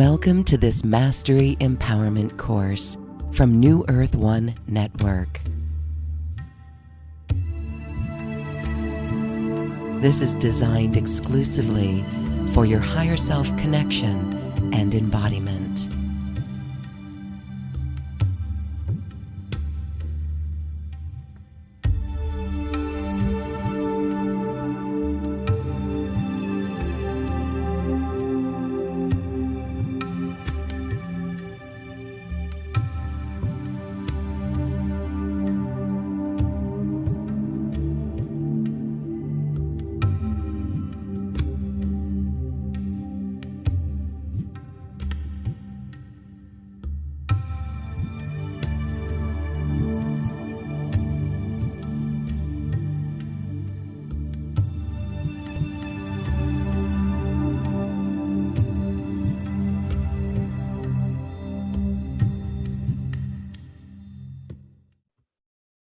Welcome to this Mastery Empowerment course from New Earth One Network. This is designed exclusively for your higher self connection and embodiment.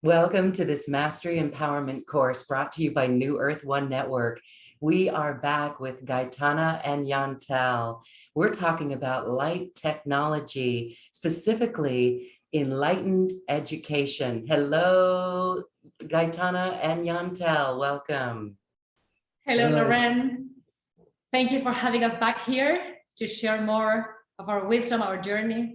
Welcome to this Mastery Empowerment course brought to you by New Earth One Network. We are back with Gaitana and Yantal. We're talking about light technology, specifically enlightened education. Hello, Gaitana and Yantal. Welcome. Hello, Loren. Thank you for having us back here to share more of our wisdom, our journey.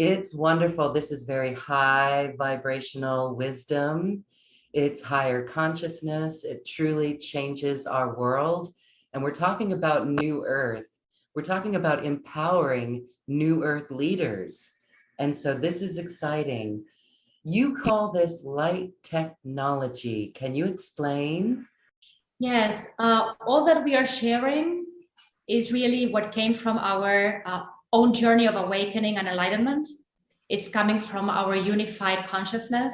It's wonderful. This is very high vibrational wisdom. It's higher consciousness. It truly changes our world. And we're talking about New Earth. We're talking about empowering New Earth leaders. And so this is exciting. You call this light technology. Can you explain? Yes, all that we are sharing is really what came from our own journey of awakening and enlightenment. It's coming from our unified consciousness,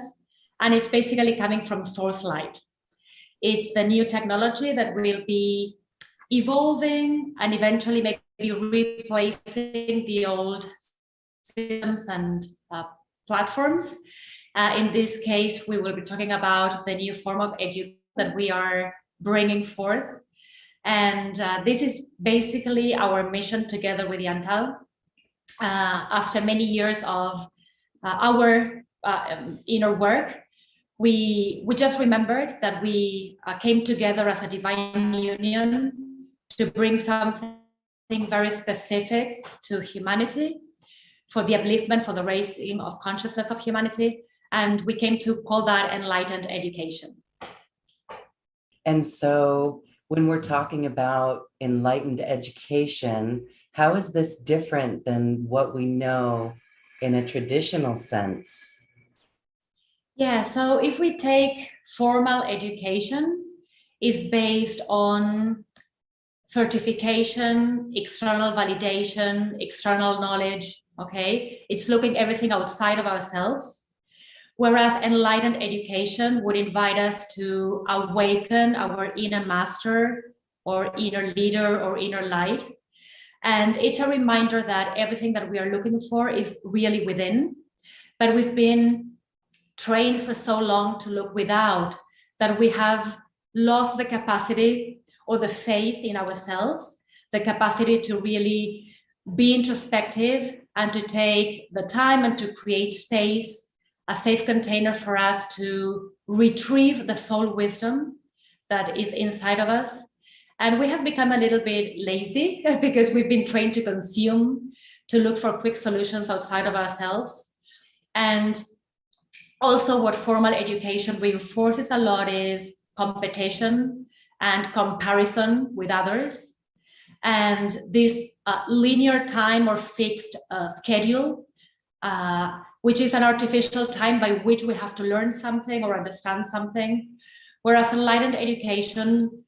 and it's basically coming from source light. It's the new technology that will be evolving and eventually maybe replacing the old systems and platforms. In this case, we will be talking about the new form of education that we are bringing forth. And this is basically our mission together with Yantal. After many years of our inner work, we just remembered that we came together as a divine union to bring something very specific to humanity for the upliftment, for the raising of consciousness of humanity. And we came to call that Enlightened Education. And so when we're talking about enlightened education, how is this different than what we know in a traditional sense? Yeah, so if we take formal education, is based on certification, external validation, external knowledge, okay? It's looking everything outside of ourselves. Whereas enlightened education would invite us to awaken our inner master or inner leader or inner light. And it's a reminder that everything that we are looking for is really within, but we've been trained for so long to look without that we have lost the capacity or the faith in ourselves, the capacity to really be introspective and to take the time and to create space, a safe container for us to retrieve the soul wisdom that is inside of us. And we have become a little bit lazy because we've been trained to consume, to look for quick solutions outside of ourselves. And also what formal education reinforces a lot is competition and comparison with others. And this linear time or fixed schedule, which is an artificial time by which we have to learn something or understand something. Whereas enlightened education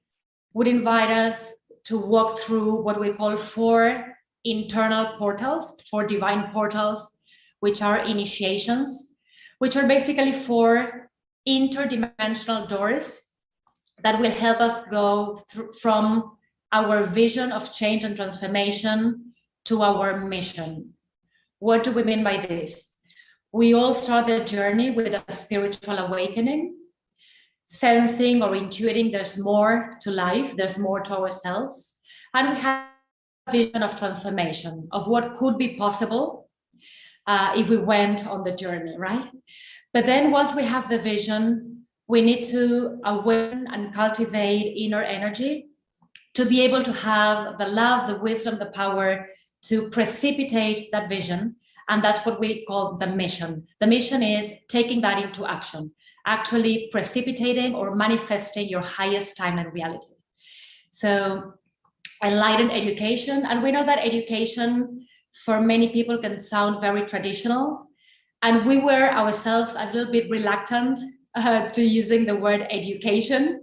would invite us to walk through what we call 4 internal portals, 4 divine portals, which are initiations, which are basically 4 interdimensional doors that will help us go from our vision of change and transformation to our mission. What do we mean by this? We all start the journey with a spiritual awakening, sensing or intuiting there's more to life, there's more to ourselves. And we have vision of transformation, of what could be possible if we went on the journey, right? But then once we have the vision, we need to awaken and cultivate inner energy to be able to have the love, the wisdom, the power to precipitate that vision. And that's what we call the mission. The mission is taking that into action, actually precipitating or manifesting your highest timeline reality. So enlightened education, and we know that education for many people can sound very traditional. And we were ourselves a little bit reluctant to using the word education.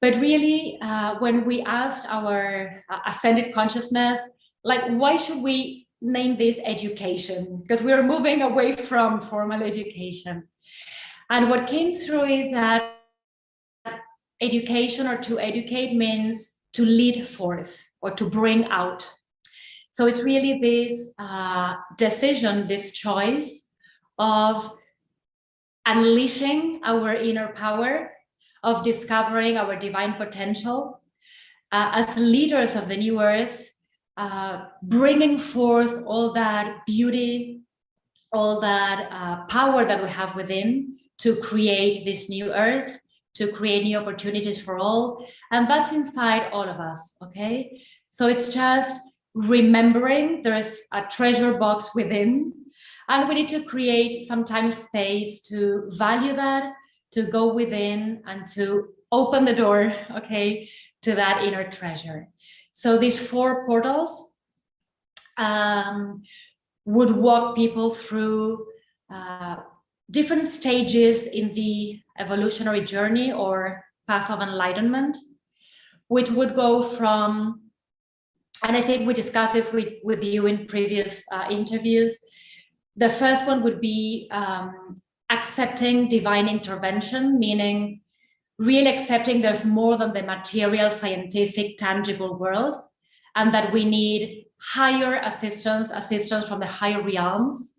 But really, when we asked our ascended consciousness, like, why should we name this education? Because we are moving away from formal education. And what came through is that education, or to educate, means to lead forth or to bring out. So it's really this decision, this choice of unleashing our inner power, of discovering our divine potential as leaders of the new earth, bringing forth all that beauty, all that power that we have within to create this new earth, to create new opportunities for all. And that's inside all of us, okay? So it's just remembering there's a treasure box within, and we need to create sometimes space to value that, to go within and to open the door, okay, to that inner treasure. So these 4 portals would walk people through different stages in the evolutionary journey or path of enlightenment, which would go from, and I think we discussed this with you in previous interviews. The first one would be accepting divine intervention, meaning really accepting there's more than the material, scientific, tangible world, and that we need higher assistance from the higher realms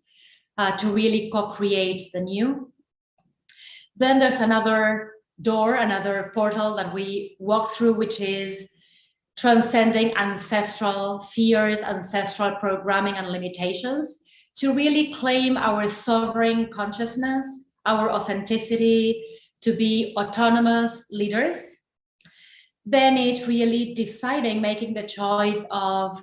to really co-create the new. Then there's another door, another portal that we walk through, which is transcending ancestral fears, ancestral programming and limitations, to really claim our sovereign consciousness, our authenticity, to be autonomous leaders. Then it's really deciding, making the choice of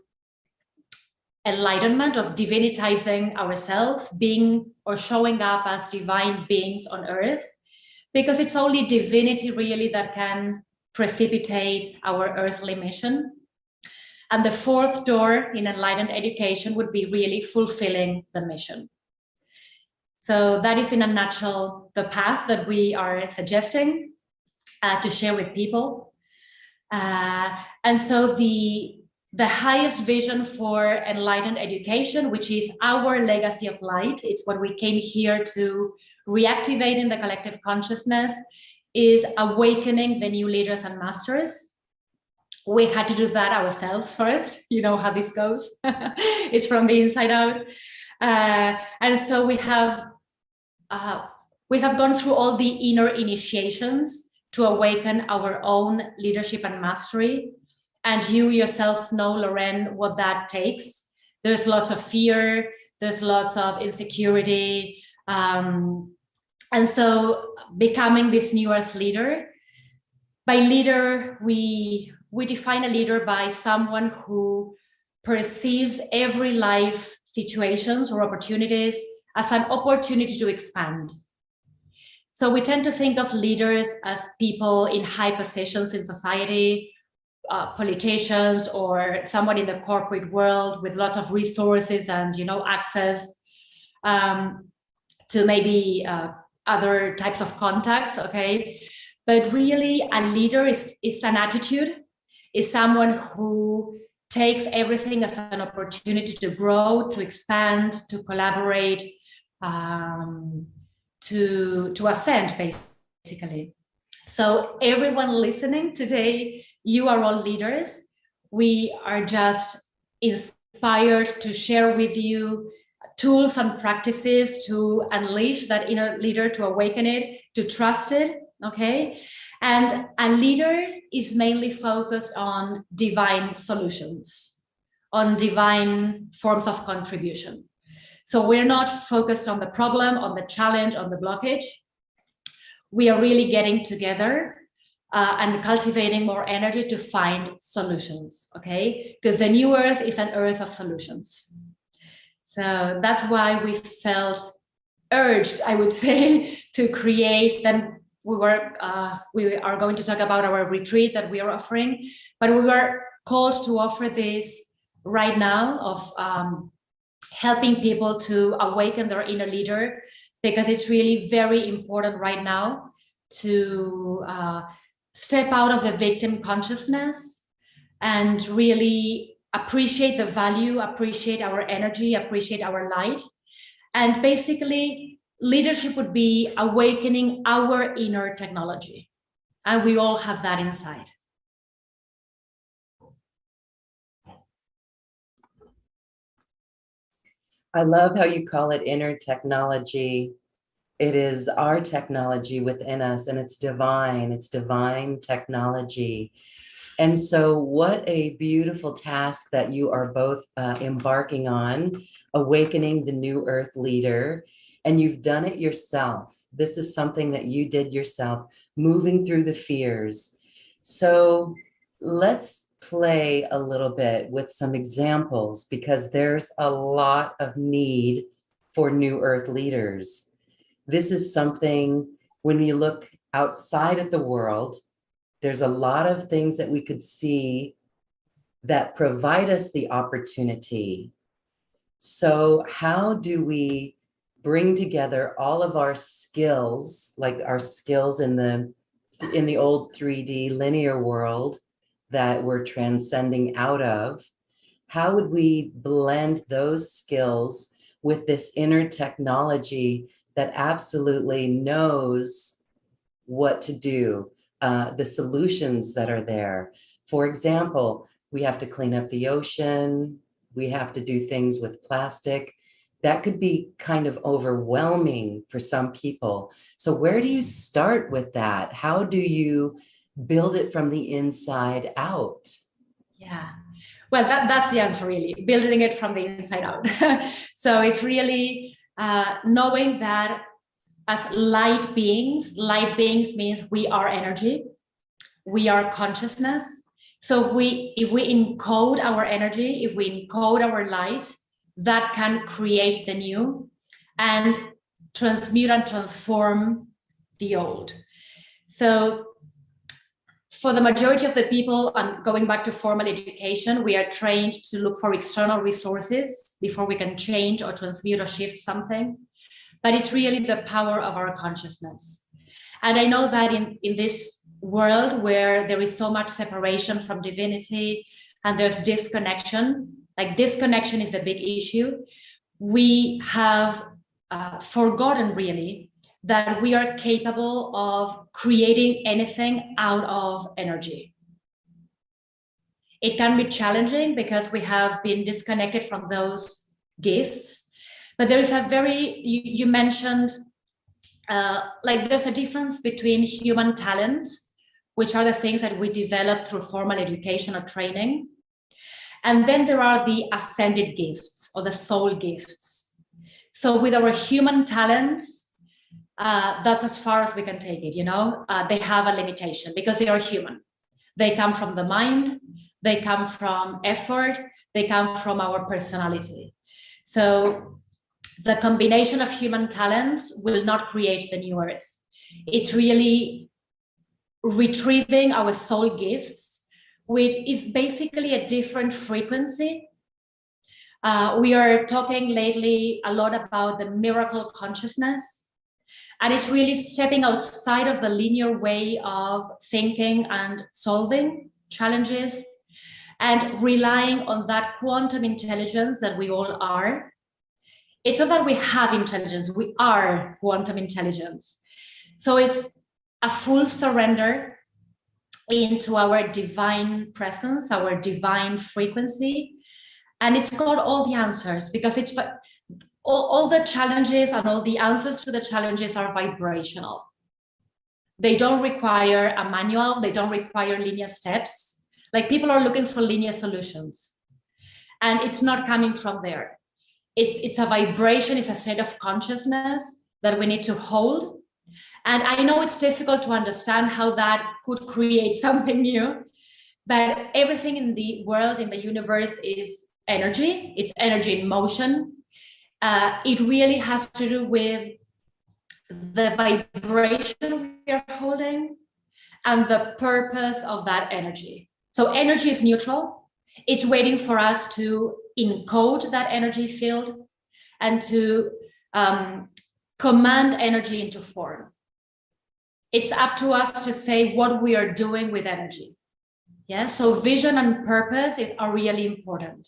enlightenment, of divinitizing ourselves, being or showing up as divine beings on earth, because it's only divinity really that can precipitate our earthly mission. And the 4th door in enlightened education would be really fulfilling the mission. So that is in a nutshell the path that we are suggesting to share with people. And so the highest vision for enlightened education, which is our legacy of light, it's what we came here to reactivate in the collective consciousness, is awakening the new leaders and masters. We had to do that ourselves first. You know how this goes. It's from the inside out. And so we have gone through all the inner initiations to awaken our own leadership and mastery. And you yourself know, Lorraine, what that takes. There's lots of fear, there's lots of insecurity. And so becoming this new earth leader, by leader, we define a leader by someone who perceives every life situations or opportunities as an opportunity to expand. So we tend to think of leaders as people in high positions in society, politicians, or someone in the corporate world with lots of resources and access to maybe other types of contacts, okay? But really a leader is an attitude, is someone who takes everything as an opportunity to grow, to expand, to collaborate, to ascend, basically. So everyone listening today, you are all leaders. We are just inspired to share with you tools and practices to unleash that inner leader, to awaken it, to trust it, okay? And a leader is mainly focused on divine solutions. on divine forms of contribution. So we're not focused on the problem, on the challenge, on the blockage. We are really getting together and cultivating more energy to find solutions, okay? Because the new earth is an earth of solutions. So that's why we felt urged, I would say, to create. Then we are going to talk about our retreat that we are offering, but we were called to offer this right now of helping people to awaken their inner leader, because it's really very important right now to step out of the victim consciousness and really appreciate the value, appreciate our energy, appreciate our light. And basically, leadership would be awakening our inner technology. And we all have that inside. I love how you call it inner technology. It is our technology within us, and it's divine technology. And so what a beautiful task that you are both embarking on, awakening the new earth leader, and you've done it yourself. This is something that you did yourself, moving through the fears. So let's play a little bit with some examples, because there's a lot of need for new earth leaders. This is something, when you look outside at the world, there's a lot of things that we could see that provide us the opportunity. So how do we bring together all of our skills, like our skills in the old 3D linear world that we're transcending out of? How would we blend those skills with this inner technology that absolutely knows what to do, the solutions that are there? For example, we have to clean up the ocean. We have to do things with plastic. That could be kind of overwhelming for some people. So where do you start with that? How do you build it from the inside out? Yeah, well, that's the answer, really, building it from the inside out. So it's really knowing that as light beings means we are energy, we are consciousness. So if we encode our energy, if we encode our light, that can create the new and transmute and transform the old. So for the majority of the people, and going back to formal education, we are trained to look for external resources before we can change or transmute or shift something. But it's really the power of our consciousness. And I know that in this world where there is so much separation from divinity and there's disconnection, like disconnection is a big issue, we have forgotten really that we are capable of creating anything out of energy. It can be challenging because we have been disconnected from those gifts, but there is a very, you mentioned, like there's a difference between human talents, which are the things that we develop through formal education or training. And then there are the ascended gifts or the soul gifts. So with our human talents, that's as far as we can take it, you know, they have a limitation because they are human. They come from the mind, they come from effort, they come from our personality. So the combination of human talents will not create the new earth. It's really retrieving our soul gifts, which is basically a different frequency. We are talking lately a lot about the miracle consciousness. And it's really stepping outside of the linear way of thinking and solving challenges and relying on that quantum intelligence that we all are. It's not that we have intelligence, we are quantum intelligence. So it's a full surrender into our divine presence, our divine frequency. And it's got all the answers because it's all the challenges and all the answers to the challenges are vibrational. They don't require a manual, they don't require linear steps. Like people are looking for linear solutions. And it's not coming from there. It's a vibration, it's a state of consciousness that we need to hold. And I know it's difficult to understand how that could create something new, but everything in the world, in the universe, is energy. It's energy in motion. It really has to do with the vibration we are holding and the purpose of that energy. So energy is neutral. It's waiting for us to encode that energy field and to command energy into form. It's up to us to say what we are doing with energy. Yeah, so vision and purpose are really important,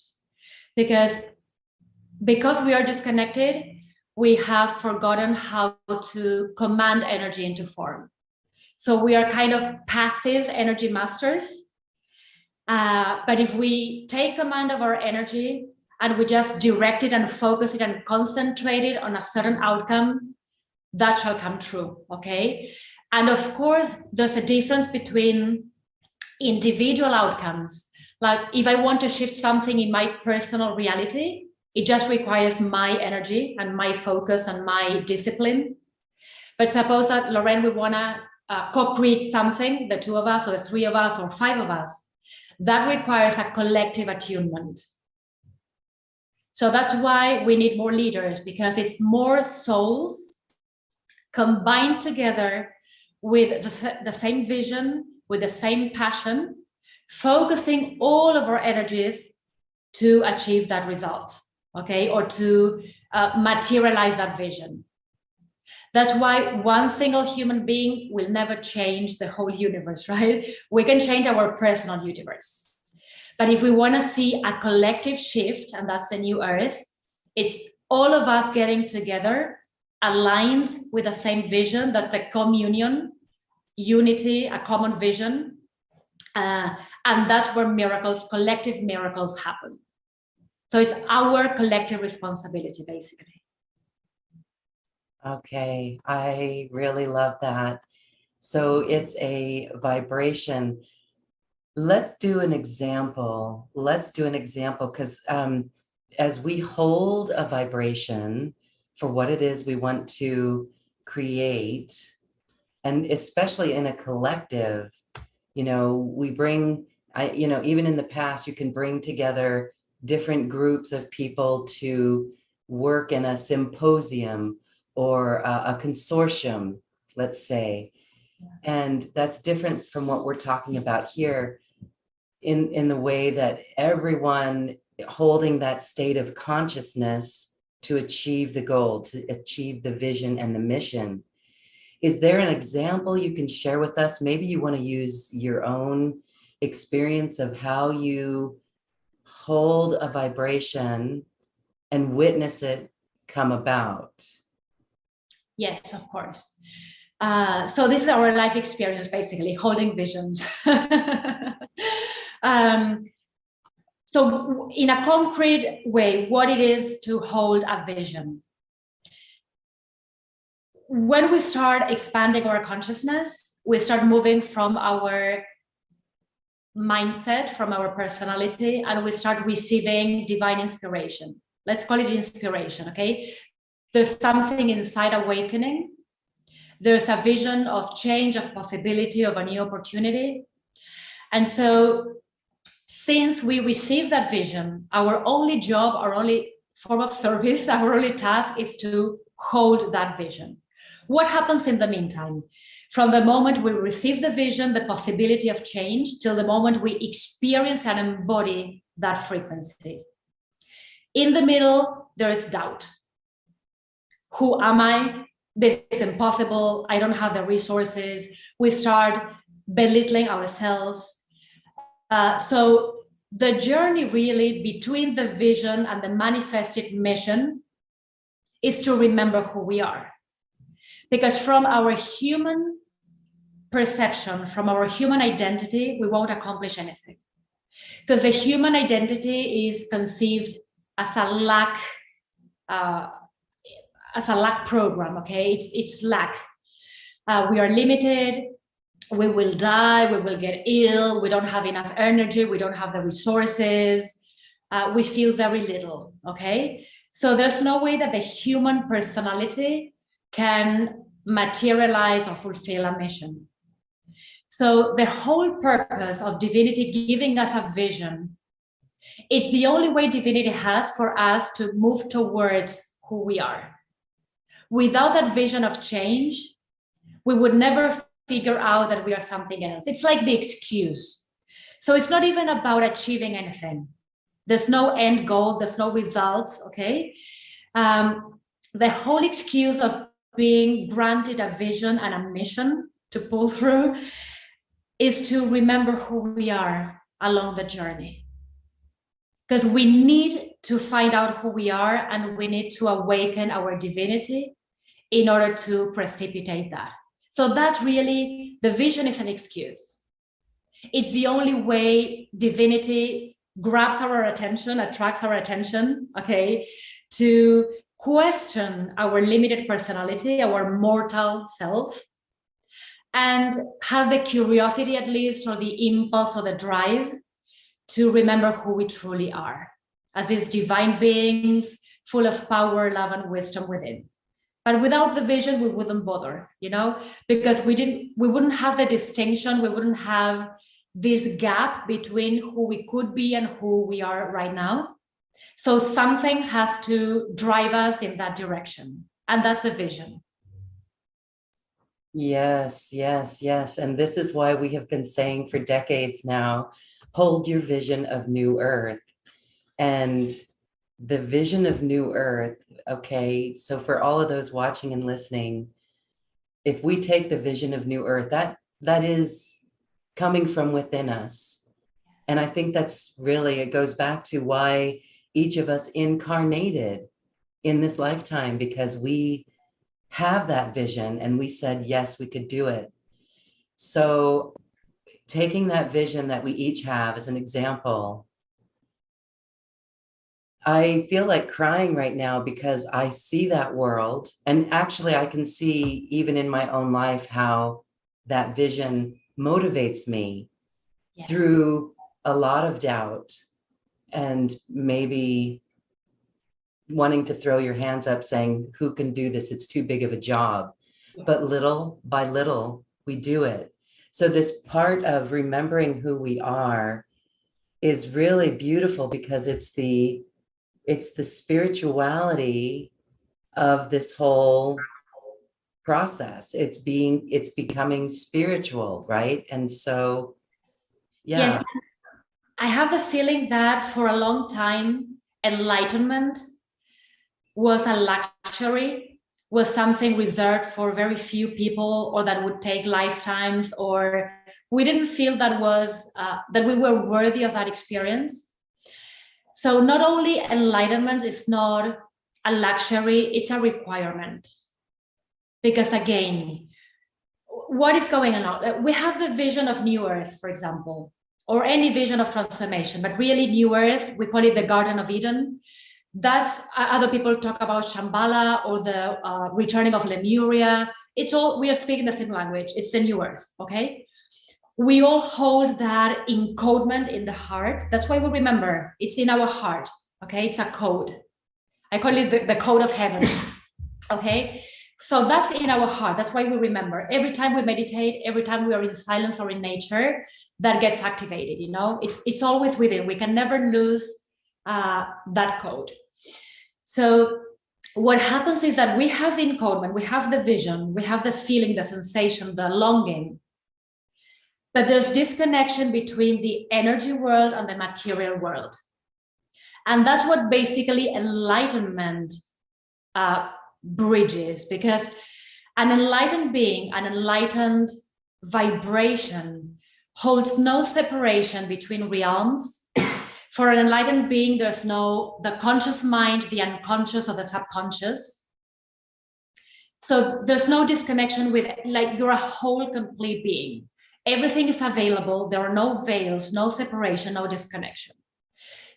because we are disconnected, we have forgotten how to command energy into form. So we are kind of passive energy masters. But if we take command of our energy and we just direct it and focus it and concentrate it on a certain outcome, that shall come true, okay? And of course, there's a difference between individual outcomes. Like if I want to shift something in my personal reality, it just requires my energy and my focus and my discipline. But suppose that, Lorraine, we want to co-create something, the two of us or the three of us or five of us, that requires a collective attunement. So that's why we need more leaders, because it's more souls combined together with the same vision, with the same passion, focusing all of our energies to achieve that result, okay, or to materialize that vision. That's why one single human being will never change the whole universe, right? We can change our personal universe. But if we want to see a collective shift, and that's the new earth, it's all of us getting together, aligned with the same vision. That's the communion, unity, a common vision. And that's where miracles, collective miracles happen. So it's our collective responsibility, basically. Okay, I really love that. So it's a vibration. Let's do an example. Because as we hold a vibration for what it is we want to create, and especially in a collective, we bring, even in the past, you can bring together different groups of people to work in a symposium or a consortium, let's say. And that's different from what we're talking about here, in the way that everyone holding that state of consciousness to achieve the goal, to achieve the vision and the mission. Is there an example you can share with us? Maybe you want to use your own experience of how you hold a vibration and witness it come about. Yes, of course. So this is our life experience, basically, holding visions. So in a concrete way, what it is to hold a vision. When we start expanding our consciousness, we start moving from our mindset, from our personality, and we start receiving divine inspiration. Let's call it inspiration, okay? There's something inside awakening. There's a vision of change, of possibility, of a new opportunity. And so since we receive that vision, our only job, our only form of service, our only task is to hold that vision. What happens in the meantime? From the moment we receive the vision, the possibility of change, till the moment we experience and embody that frequency. In the middle, there is doubt. Who am I? This is impossible. I don't have the resources. We start belittling ourselves. So the journey really between the vision and the manifested mission is to remember who we are. Because from our human perception, from our human identity, we won't accomplish anything. Because the human identity is conceived as a lack program, okay? It's lack. We are limited. We will die, we will get ill, we don't have enough energy, we don't have the resources, we feel very little, okay? So there's no way that the human personality can materialize or fulfill a mission. So the whole purpose of divinity giving us a vision, it's the only way divinity has for us to move towards who we are. Without that vision of change, we would never figure out that we are something else. It's like the excuse. So it's not even about achieving anything. There's no end goal, there's no results, okay? The whole excuse of being granted a vision and a mission to pull through is to remember who we are along the journey. Because we need to find out who we are, and we need to awaken our divinity in order to precipitate that. So that's really, the vision is an excuse. It's the only way divinity grabs our attention, attracts our attention, okay, to question our limited personality, our mortal self, and have the curiosity, at least, or the impulse or the drive to remember who we truly are as these divine beings full of power, love, and wisdom within. But without the vision, we wouldn't bother, because we wouldn't have the distinction, we wouldn't have this gap between who we could be and who we are right now. So something has to drive us in that direction, and that's a vision. Yes, yes, yes. And this is why we have been saying for decades now, hold your vision of new earth. And the vision of new earth, okay, so for all of those watching and listening, if we take the vision of new earth, that is coming from within us. And I think that's really, it goes back to why each of us incarnated in this lifetime, because we have that vision and we said, yes, we could do it. So taking that vision that we each have as an example, I feel like crying right now because I see that world. And actually, I can see even in my own life how that vision motivates me through a lot of doubt and maybe wanting to throw your hands up saying, who can do this? It's too big of a job. But little by little, we do it. So this part of remembering who we are is really beautiful, because it's the spirituality of this whole process. It's becoming spiritual, right? And so, yeah. Yes, I have the feeling that for a long time, enlightenment was a luxury, was something reserved for very few people, or that would take lifetimes, or we didn't feel that we were worthy of that experience. So not only enlightenment is not a luxury, it's a requirement. Because again, what is going on? We have the vision of New Earth, for example, or any vision of transformation, but really New Earth, we call it the Garden of Eden. That's, other people talk about Shambhala or the returning of Lemuria. It's all, we are speaking the same language. It's the New Earth, okay? We all hold that encodement in the heart. That's why we remember. It's in our heart, okay? It's a code. I call it the code of heaven, okay? So that's in our heart. That's why we remember. Every time we meditate, every time we are in silence or in nature, that gets activated, It's always within. We can never lose that code. So what happens is that we have the encodement, we have the vision, we have the feeling, the sensation, the longing. But there's disconnection between the energy world and the material world. And that's what basically enlightenment bridges, because an enlightened being, an enlightened vibration holds no separation between realms. For an enlightened being, there's the conscious mind, the unconscious, or the subconscious. So there's no disconnection with, like, you're a whole complete being. Everything is available. There are no veils, no separation, no disconnection.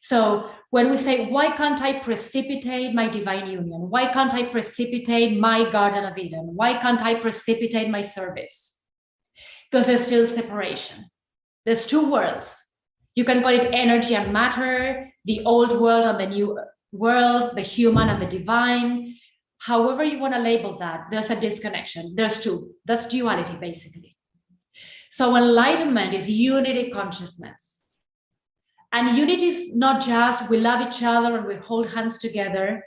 So when we say, why can't I precipitate my divine union? Why can't I precipitate my Garden of Eden? Why can't I precipitate my service? Because there's still separation. There's two worlds. You can call it energy and matter, the old world and the new world, the human and the divine. However you want to label that, there's a disconnection. There's two. That's duality, basically. So enlightenment is unity consciousness. And unity is not just we love each other and we hold hands together.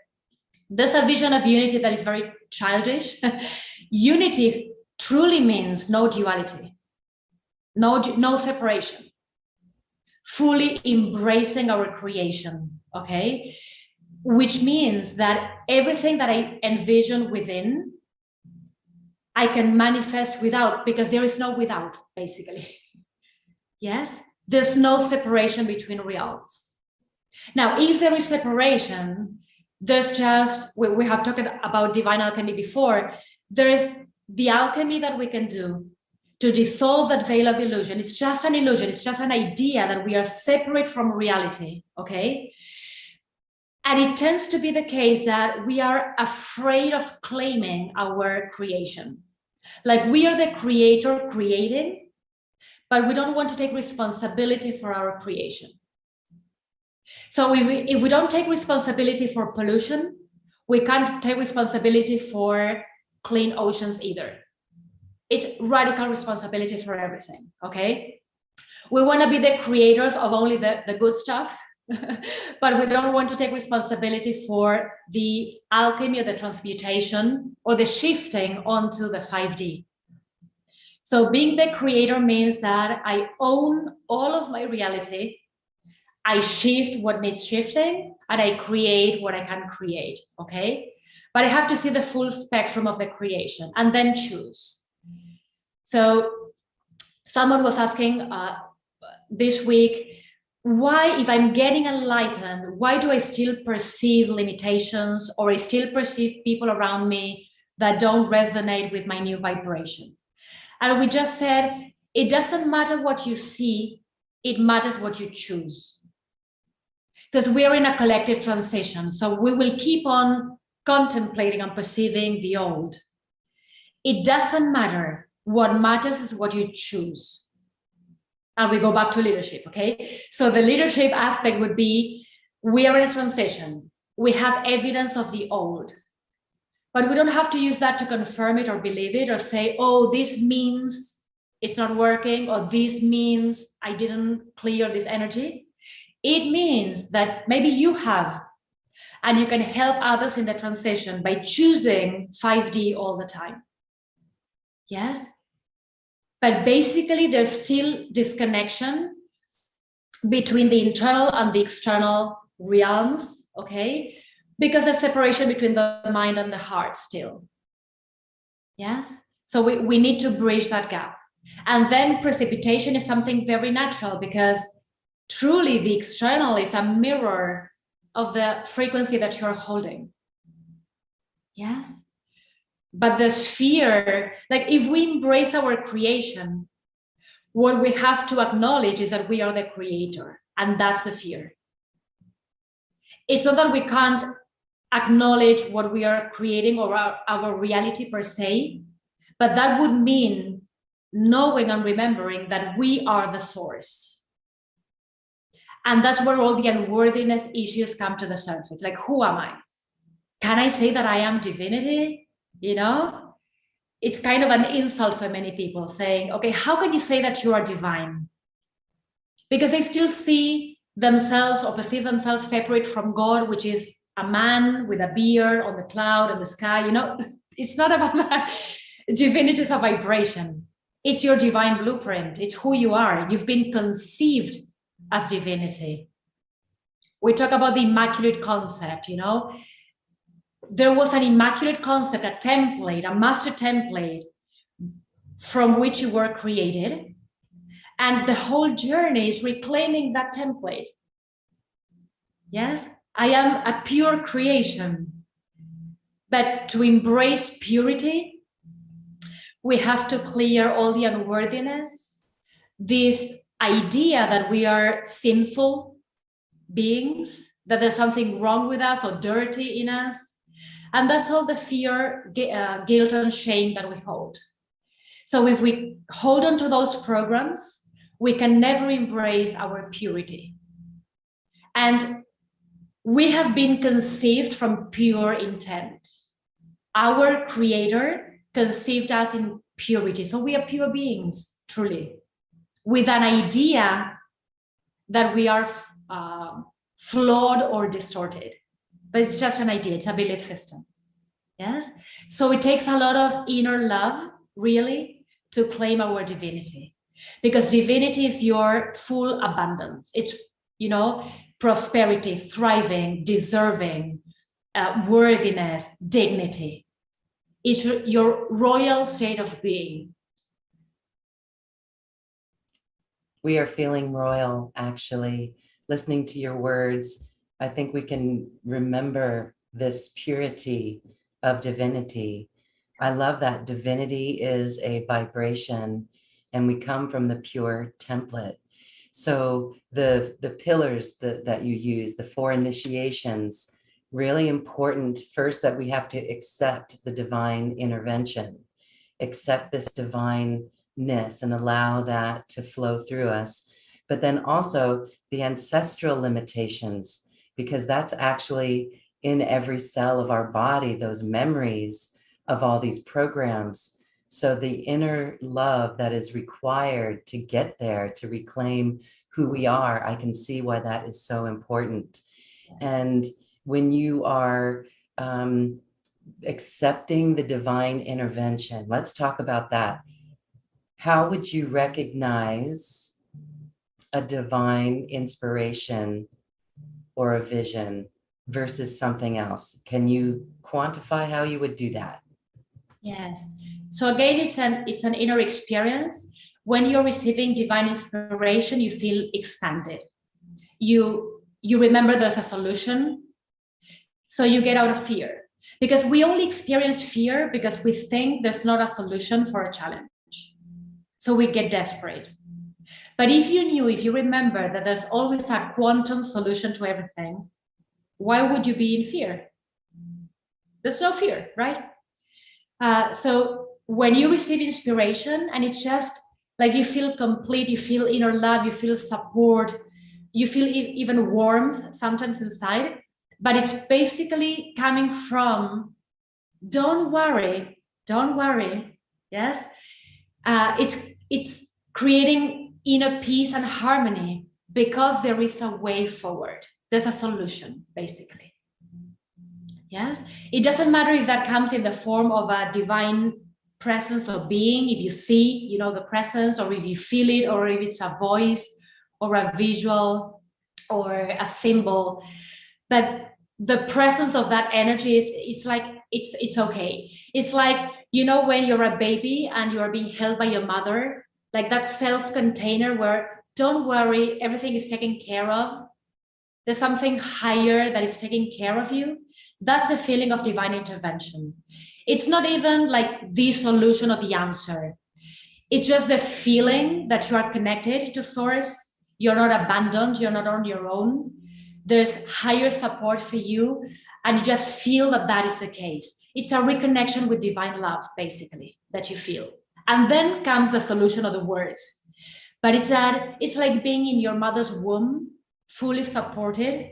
There's a vision of unity that is very childish. Unity truly means no duality, no separation, fully embracing our creation, okay? Which means that everything that I envision within, I can manifest without, because there is no without, basically. Yes, there's no separation between realms. Now, if there is separation, there's just, we have talked about divine alchemy before, there is the alchemy that we can do to dissolve that veil of illusion. It's just an illusion, it's just an idea that we are separate from reality, okay? And it tends to be the case that we are afraid of claiming our creation. Like we are the creator creating, but we don't want to take responsibility for our creation. So if we don't take responsibility for pollution, we can't take responsibility for clean oceans either. It's radical responsibility for everything, okay? We want to be the creators of only the good stuff, but we don't want to take responsibility for the alchemy or the transmutation or the shifting onto the 5D. So being the creator means that I own all of my reality, I shift what needs shifting, and I create what I can create, okay? But I have to see the full spectrum of the creation and then choose. So someone was asking this week, why, if I'm getting enlightened, why do I still perceive limitations, or I still perceive people around me that don't resonate with my new vibration? And we just said, it doesn't matter what you see, it matters what you choose. Because we are in a collective transition, so we will keep on contemplating and perceiving the old. It doesn't matter. What matters is what you choose. And we go back to leadership, okay? So the leadership aspect would be, we are in a transition. We have evidence of the old, but we don't have to use that to confirm it or believe it or say, oh, this means it's not working, or this means I didn't clear this energy. It means that maybe you have, and you can help others in the transition by choosing 5D all the time. Yes? But basically, there's still disconnection between the internal and the external realms, okay? Because there's separation between the mind and the heart still. Yes? So we need to bridge that gap. And then precipitation is something very natural, because truly the external is a mirror of the frequency that you're holding. Yes? But the sphere, like if we embrace our creation, what we have to acknowledge is that we are the creator, and that's the fear. It's not that we can't acknowledge what we are creating or our reality per se, but that would mean knowing and remembering that we are the source. And that's where all the unworthiness issues come to the surface. Like, who am I? Can I say that I am divinity? You know, it's kind of an insult for many people, saying, okay, how can you say that you are divine? Because they still see themselves or perceive themselves separate from God, which is a man with a beard on the cloud and the sky. You know, it's not about that. Divinity is a vibration. It's your divine blueprint. It's who you are. You've been conceived as divinity. We talk about the immaculate concept, you know. There was an immaculate concept, a template, a master template from which you were created. And the whole journey is reclaiming that template. Yes, I am a pure creation. But to embrace purity, we have to clear all the unworthiness, this idea that we are sinful beings, that there's something wrong with us or dirty in us. And that's all the fear, guilt, and shame that we hold. So if we hold on to those programs, we can never embrace our purity. And we have been conceived from pure intent. Our Creator conceived us in purity. So we are pure beings, truly, with an idea that we are flawed or distorted. But it's just an idea, it's a belief system. Yes? So it takes a lot of inner love, really, to claim our divinity. Because divinity is your full abundance. It's, you know, prosperity, thriving, deserving, worthiness, dignity. It's your royal state of being. We are feeling royal, actually. Listening to your words, I think we can remember this purity of divinity. I love that divinity is a vibration, and we come from the pure template. So the pillars that you use, the 4 initiations, really important. First, that we have to accept the divine intervention, accept this divineness and allow that to flow through us. But then also the ancestral limitations, because that's actually in every cell of our body, those memories of all these programs. So the inner love that is required to get there, to reclaim who we are, I can see why that is so important. And when you are accepting the divine intervention, let's talk about that. How would you recognize a divine inspiration or a vision versus something else? Can you quantify how you would do that? Yes. So again, it's an inner experience. When you're receiving divine inspiration, you feel expanded. You remember there's a solution. So you get out of fear. Because we only experience fear because we think there's not a solution for a challenge. So we get desperate. But if you remember that there's always a quantum solution to everything, why would you be in fear? There's no fear, right? So when you receive inspiration and it's just like you feel complete, you feel inner love, you feel support, you feel even warmth sometimes inside, but it's basically coming from, don't worry, yes? It's creating inner peace and harmony because there is a way forward. There's a solution, basically. Yes, it doesn't matter if that comes in the form of a divine presence or being, if you see, the presence, or if you feel it, or if it's a voice or a visual or a symbol. But the presence of that energy it's like, it's okay. It's like, when you're a baby and you're being held by your mother, like that self-container where, don't worry, everything is taken care of. There's something higher that is taking care of you. That's a feeling of divine intervention. It's not even like the solution or the answer. It's just the feeling that you are connected to source. You're not abandoned. You're not on your own. There's higher support for you. And you just feel that that is the case. It's a reconnection with divine love, basically, that you feel. And then comes the solution of the words. But it's like being in your mother's womb, fully supported.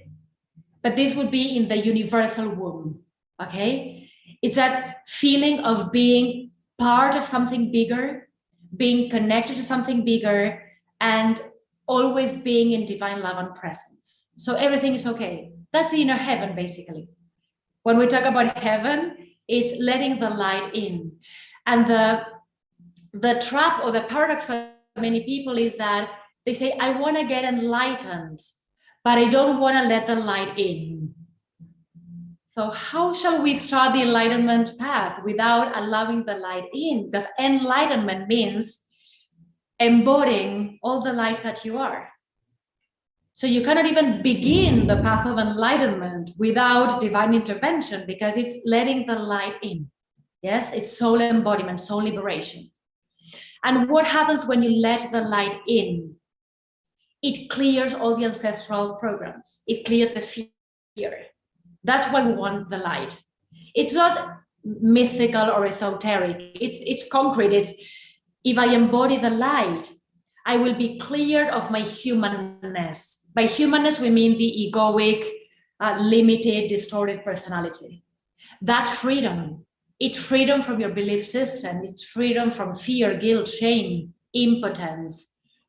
But this would be in the universal womb, okay? It's that feeling of being part of something bigger, being connected to something bigger, and always being in divine love and presence. So everything is okay. That's the inner heaven, basically. When we talk about heaven, it's letting the light in. And the trap or the paradox for many people is that they say, I want to get enlightened, but I don't want to let the light in. So how shall we start the enlightenment path without allowing the light in? Because enlightenment means embodying all the light that you are. So you cannot even begin the path of enlightenment without divine intervention, because it's letting the light in. Yes, it's soul embodiment, soul liberation. And what happens when you let the light in? It clears all the ancestral programs. It clears the fear. That's why we want the light. It's not mythical or esoteric. It's concrete. It's, if I embody the light, I will be cleared of my humanness. By humanness, we mean the egoic, limited, distorted personality. That's freedom. It's freedom from your belief system. It's freedom from fear, guilt, shame, impotence,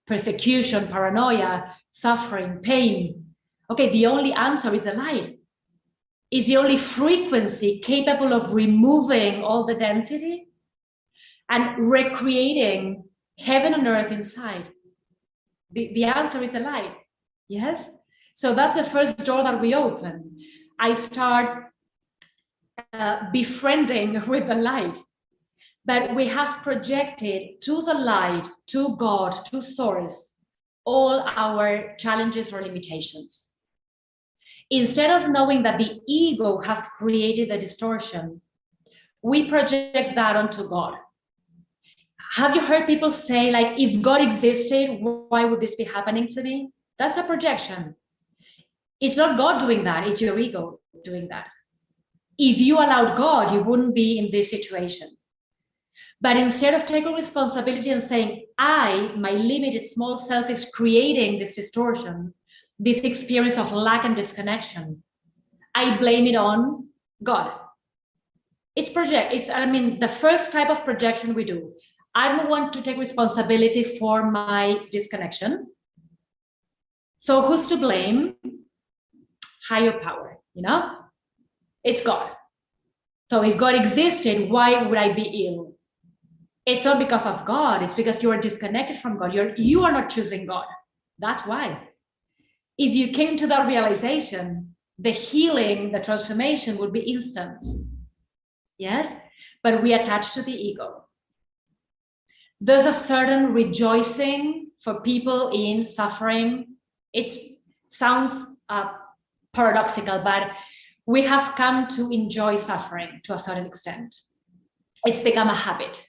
persecution, paranoia, suffering, pain. Okay, the only answer is the light. Is the only frequency capable of removing all the density and recreating heaven and earth inside. The answer is the light. Yes? So that's the first door that we open. I start befriending with the light. But we have projected to the light, to God, to Source, all our challenges or limitations. Instead of knowing that the ego has created the distortion, we project that onto God. Have you heard people say, like, if God existed, why would this be happening to me? That's a projection. It's not God doing that, it's your ego doing that. If you allowed God, you wouldn't be in this situation. But instead of taking responsibility and saying, my limited small self is creating this distortion, this experience of lack and disconnection, I blame it on God. It's the first type of projection we do. I don't want to take responsibility for my disconnection. So who's to blame? Higher power, It's God. So if God existed, why would I be ill? It's not because of God, it's because you are disconnected from God. You are not choosing God. That's why. If you came to that realization, the healing, the transformation would be instant. Yes? But we attach to the ego. There's a certain rejoicing for people in suffering. It sounds paradoxical, but we have come to enjoy suffering to a certain extent. It's become a habit.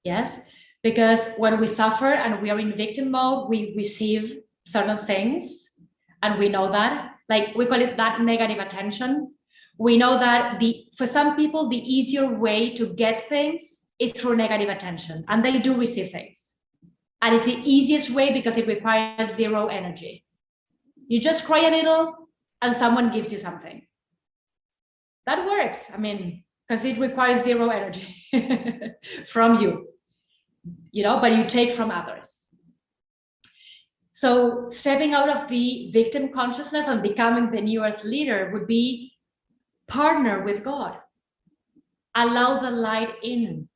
Yes, because when we suffer and we are in victim mode, we receive certain things, and we know that, like we call it that negative attention. We know that for some people, the easier way to get things is through negative attention, and they do receive things. And it's the easiest way because it requires zero energy. You just cry a little and someone gives you something. That works, because it requires zero energy from you. But you take from others. So stepping out of the victim consciousness and becoming the new earth leader would be partner with God. Allow the light in.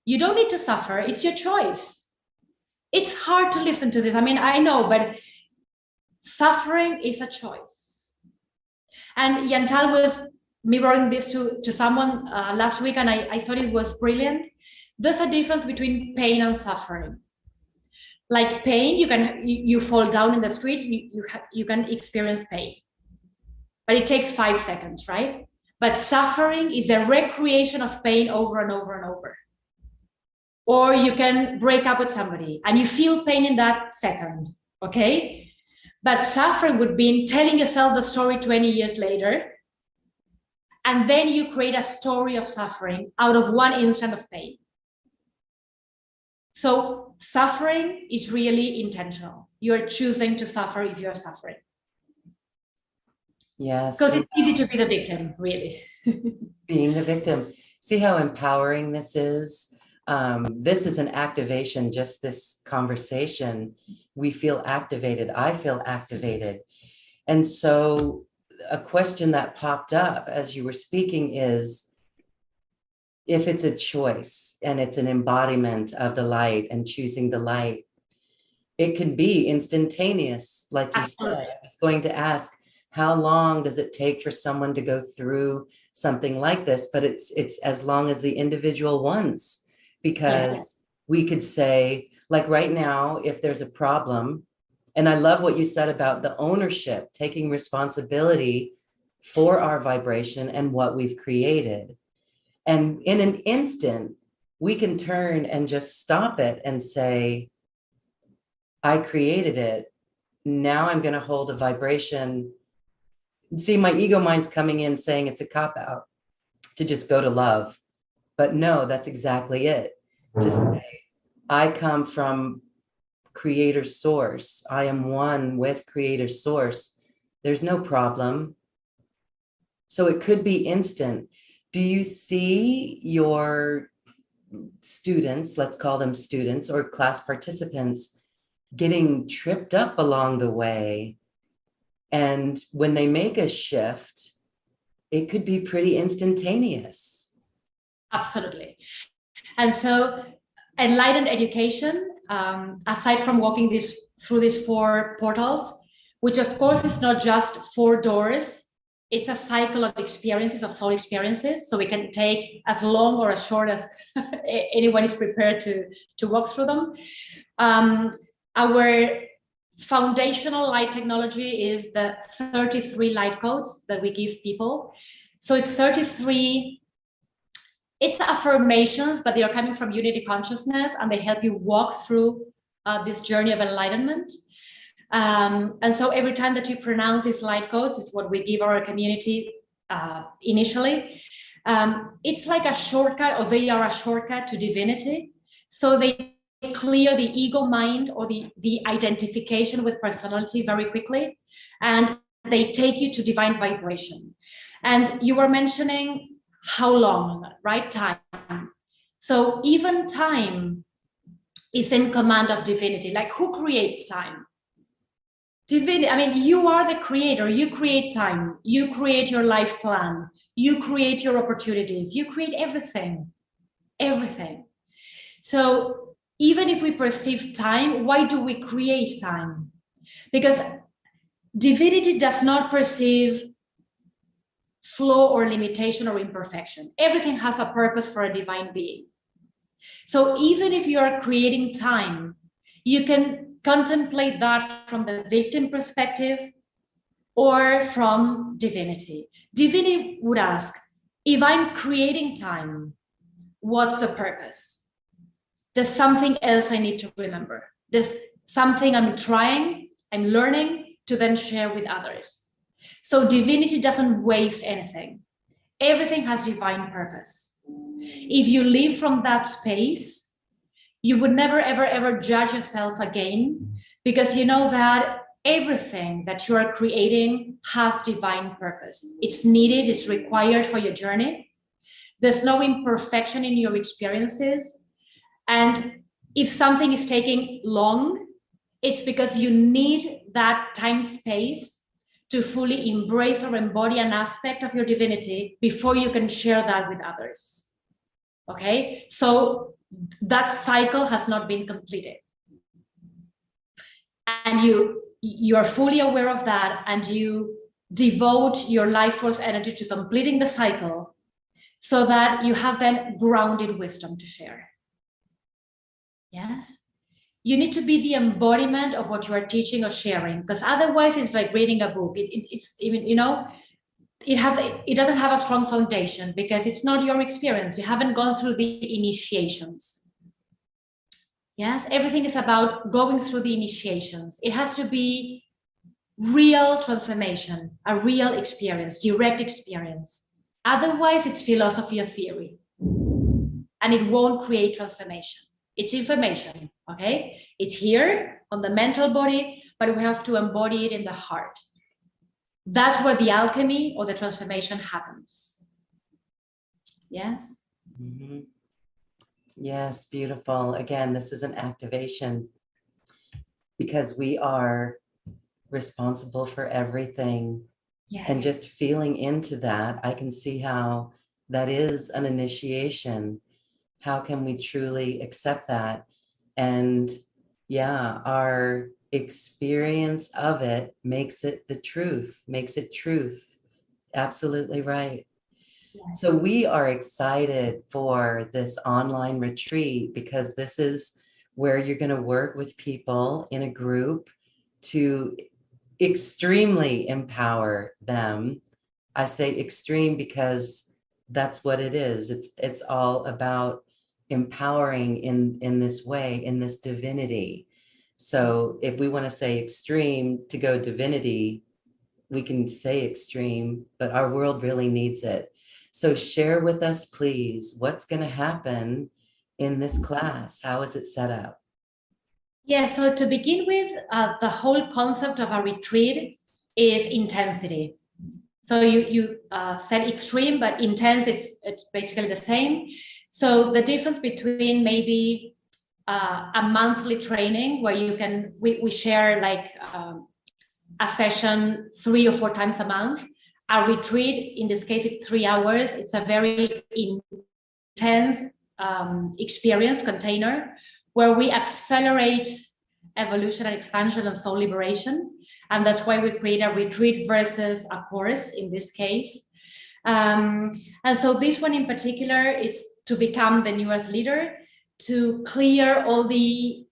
You don't need to suffer. It's your choice. It's hard to listen to this. I know, but suffering is a choice. And Yantal was mirroring this to someone last week, and I thought it was brilliant. There's a difference between pain and suffering. Like pain, you fall down in the street, you can experience pain, but it takes 5 seconds, right? But suffering is the recreation of pain over and over and over. Or you can break up with somebody and you feel pain in that second, okay? But suffering would be telling yourself the story 20 years later, and then you create a story of suffering out of one instant of pain. So suffering is really intentional. You're choosing to suffer if you're suffering. Yes. Because it's easy to be the victim, really. Being the victim. See how empowering this is? This is an activation, just this conversation. We feel activated. I feel activated. And so a question that popped up as you were speaking is, if it's a choice and it's an embodiment of the light and choosing the light, it could be instantaneous. Like you said, I was going to ask, how long does it take for someone to go through something like this? But it's as long as the individual wants, because we could say, like right now, if there's a problem, and I love what you said about the ownership, taking responsibility for our vibration and what we've created. And in an instant, we can turn and just stop it and say, I created it. Now I'm going to hold a vibration. See, my ego mind's coming in saying it's a cop-out to just go to love. But no, that's exactly it. To say, I come from creator source. I am one with creator source. There's no problem. So it could be instant. Do you see your students, let's call them students or class participants, getting tripped up along the way? And when they make a shift, it could be pretty instantaneous. Absolutely. And so Enlightened Education, aside from walking through these four portals, which of course is not just four doors, it's a cycle of experiences, of soul experiences. So we can take as long or as short as anyone is prepared to walk through them. Our foundational light technology is the 33 light codes that we give people. So it's 33, it's affirmations, but they are coming from unity consciousness, and they help you walk through this journey of enlightenment. And so every time that you pronounce these light codes, is what we give our community initially. It's like a shortcut, or they are a shortcut to divinity. So they clear the ego mind, or the identification with personality very quickly, and they take you to divine vibration. And you were mentioning how long, right? Time. So even time is in command of divinity. Like, who creates time? Divinity. I mean, you are the creator. You create time. You create your life plan. You create your opportunities. You create everything. Everything. So even if we perceive time, why do we create time? Because divinity does not perceive flaw or limitation or imperfection. Everything has a purpose for a divine being. So even if you are creating time, you can contemplate that from the victim perspective or from divinity. Divinity would ask, if I'm creating time, what's the purpose? There's something else I need to remember. There's something I'm learning to then share with others. So divinity doesn't waste anything. Everything has divine purpose. If you live from that space, you would never, ever, ever judge yourself again, because you know that everything that you are creating has divine purpose. It's needed, it's required for your journey. There's no imperfection in your experiences. And if something is taking long, it's because you need that time space to fully embrace or embody an aspect of your divinity before you can share that with others. Okay, so that cycle has not been completed. And you are fully aware of that, and you devote your life force energy to completing the cycle, so that you have then grounded wisdom to share. Yes? You need to be the embodiment of what you are teaching or sharing, because otherwise it's like reading a book. It's even, you know, it doesn't have a strong foundation because it's not your experience. You haven't gone through the initiations. Yes, everything is about going through the initiations. It has to be real transformation, a real experience, direct experience. Otherwise, it's philosophy or theory, and it won't create transformation. It's information, okay? It's here on the mental body, but we have to embody it in the heart. That's where the alchemy or the transformation happens. Yes? Mm-hmm. Yes, beautiful. Again, this is an activation because we are responsible for everything. Yes. And just feeling into that, I can see how that is an initiation. How can we truly accept that? And yeah, our experience of it makes it the truth, makes it truth. Absolutely right. Yes. So we are excited for this online retreat because this is where you're going to work with people in a group to extremely empower them. I say extreme because that's what it is. It's all about empowering in this way, in this divinity. So if we want to say extreme to go divinity, we can say extreme, but our world really needs it. So share with us, please, what's going to happen in this class? How is it set up? Yeah, so to begin with, the whole concept of a retreat is intensity. So you said extreme, but intense, it's basically the same. So the difference between maybe a monthly training where we share like a session 3 or 4 times a month, a retreat, in this case, it's 3 hours. It's a very intense experience container where we accelerate evolution and expansion and soul liberation. And that's why we create a retreat versus a course in this case. And so this one in particular is to become the new earth leader, to clear all the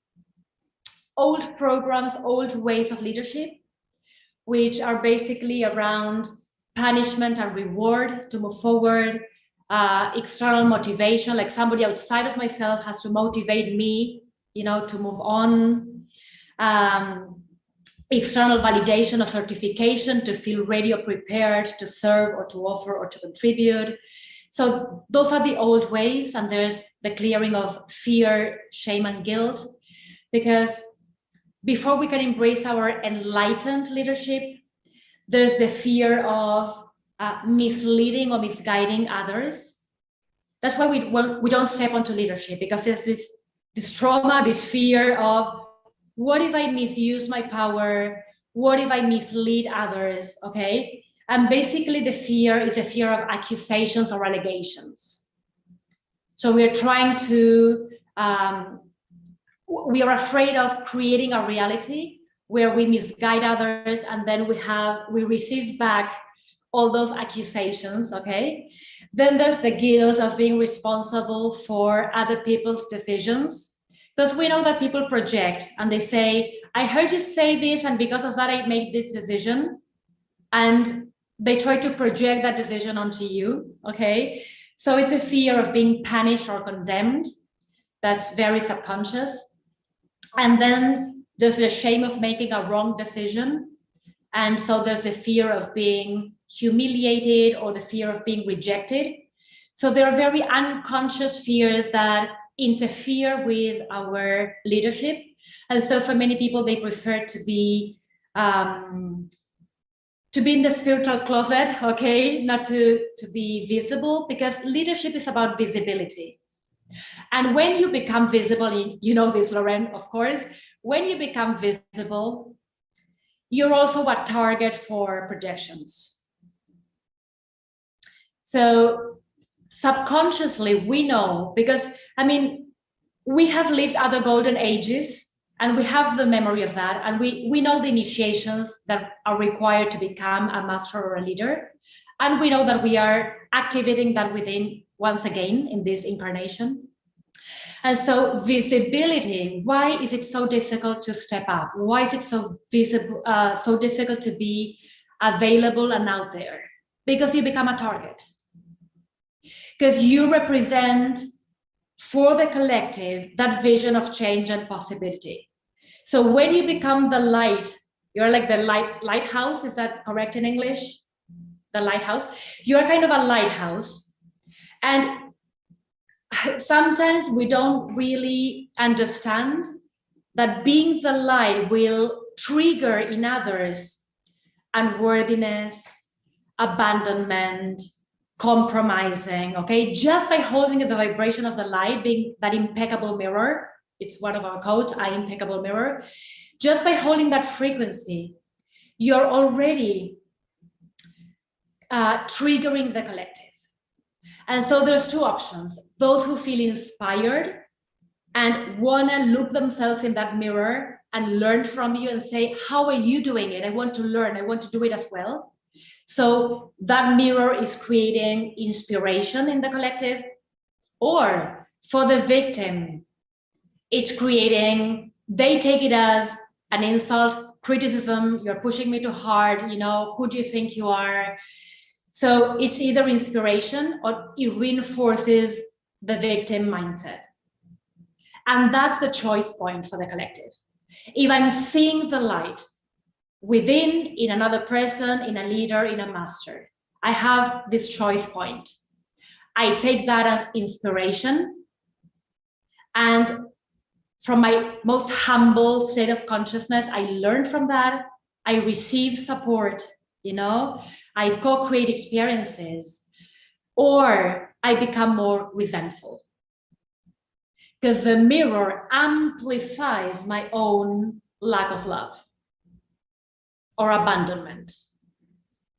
old programs, old ways of leadership, which are basically around punishment and reward to move forward, external motivation, like somebody outside of myself has to motivate me, to move on. External validation or certification to feel ready or prepared to serve or to offer or to contribute. So those are the old ways, and there's the clearing of fear, shame, and guilt, because before we can embrace our enlightened leadership, there's the fear of misleading or misguiding others. That's why we don't step onto leadership, because there's this trauma, this fear of, what if I misuse my power? What if I mislead others? Okay. And basically the fear is a fear of accusations or allegations. So we are trying to, we are afraid of creating a reality where we misguide others, and then we receive back all those accusations, okay? Then there's the guilt of being responsible for other people's decisions, because we know that people project and they say, I heard you say this, and because of that, I made this decision. And they try to project that decision onto you, okay? So it's a fear of being punished or condemned. That's very subconscious. And then there's the shame of making a wrong decision. And so there's the fear of being humiliated or the fear of being rejected. So there are very unconscious fears that interfere with our leadership. And so for many people, they prefer to be in the spiritual closet, okay, not to be visible, because leadership is about visibility. And when you become visible, you know this, Lauren, of course, when you become visible, you're also a target for projections. So subconsciously, we know, because, we have lived other golden ages, and we have the memory of that, and we know the initiations that are required to become a master or a leader, and we know that we are activating that within once again in this incarnation. And so visibility, why is it so difficult to step up? Why is it so visible, so difficult to be available and out there? Because you become a target. Because you represent for the collective that vision of change and possibility. So when you become the light, you're like the lighthouse, is that correct in English? The lighthouse. You're kind of a lighthouse. And sometimes we don't really understand that being the light will trigger in others unworthiness, abandonment, compromising, okay? Just by holding the vibration of the light, being that impeccable mirror, it's one of our codes, I impeccable mirror, just by holding that frequency, you're already triggering the collective. And so there's two options. Those who feel inspired and want to look themselves in that mirror and learn from you and say, how are you doing it? I want to learn. I want to do it as well. So that mirror is creating inspiration in the collective. Or for the victim, it's creating, they take it as an insult, criticism, you're pushing me too hard, who do you think you are? So it's either inspiration or it reinforces the victim mindset. And that's the choice point for the collective. If I'm seeing the light within, in another person, in a leader, in a master, I have this choice point. I take that as inspiration, and from my most humble state of consciousness, I learn from that. I receive support, I co-create experiences, or I become more resentful. Because the mirror amplifies my own lack of love or abandonment.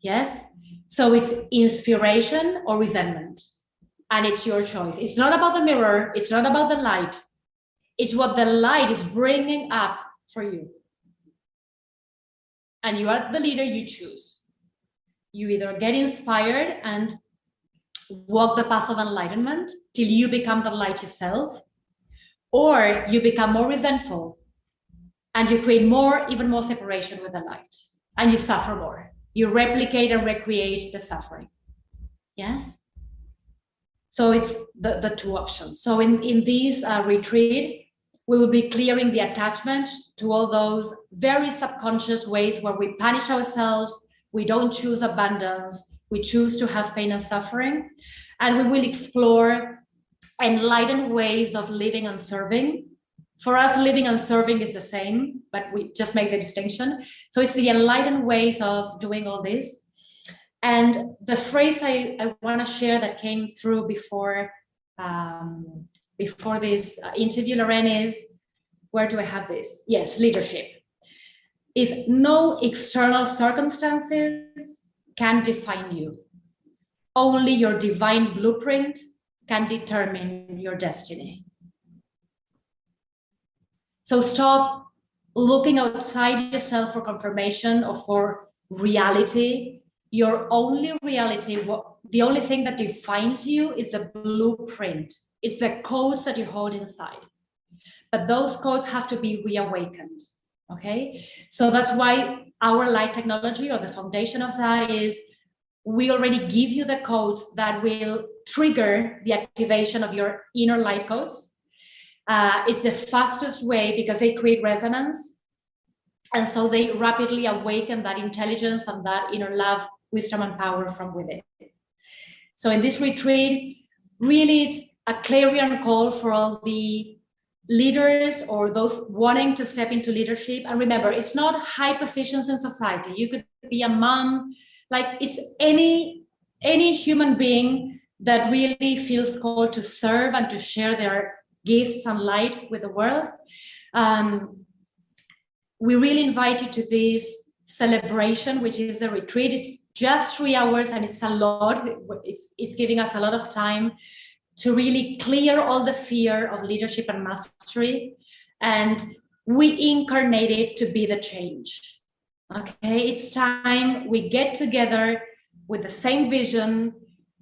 Yes? So it's inspiration or resentment. And it's your choice. It's not about the mirror. It's not about the light. It's what the light is bringing up for you. And you are the leader, you choose. You either get inspired and walk the path of enlightenment till you become the light yourself, or you become more resentful and you create even more separation with the light, and you suffer more. You replicate and recreate the suffering. Yes? So it's the two options. So in this retreat, we will be clearing the attachment to all those very subconscious ways where we punish ourselves, we don't choose abundance, we choose to have pain and suffering. And we will explore enlightened ways of living and serving. For us, living and serving is the same, but we just make the distinction. So it's the enlightened ways of doing all this. And the phrase I want to share that came through before this interview, Lorraine, is, where do I have this? Yes, leadership. Is no external circumstances can define you. Only your divine blueprint can determine your destiny. So stop looking outside yourself for confirmation or for reality. Your only reality, the only thing that defines you is the blueprint. It's the codes that you hold inside. But those codes have to be reawakened, okay? So that's why our light technology, or the foundation of that, is we already give you the codes that will trigger the activation of your inner light codes. It's the fastest way because they create resonance. And so they rapidly awaken that intelligence and that inner love, wisdom, and power from within. So in this retreat, really it's a clarion call for all the leaders or those wanting to step into leadership. And remember, it's not high positions in society. You could be a mom, like it's any human being that really feels called to serve and to share their gifts and light with the world. We really invite you to this celebration, which is a retreat. It's just 3 hours and it's a lot. It's giving us a lot of time to really clear all the fear of leadership and mastery. And we incarnate it to be the change. Okay, it's time we get together with the same vision,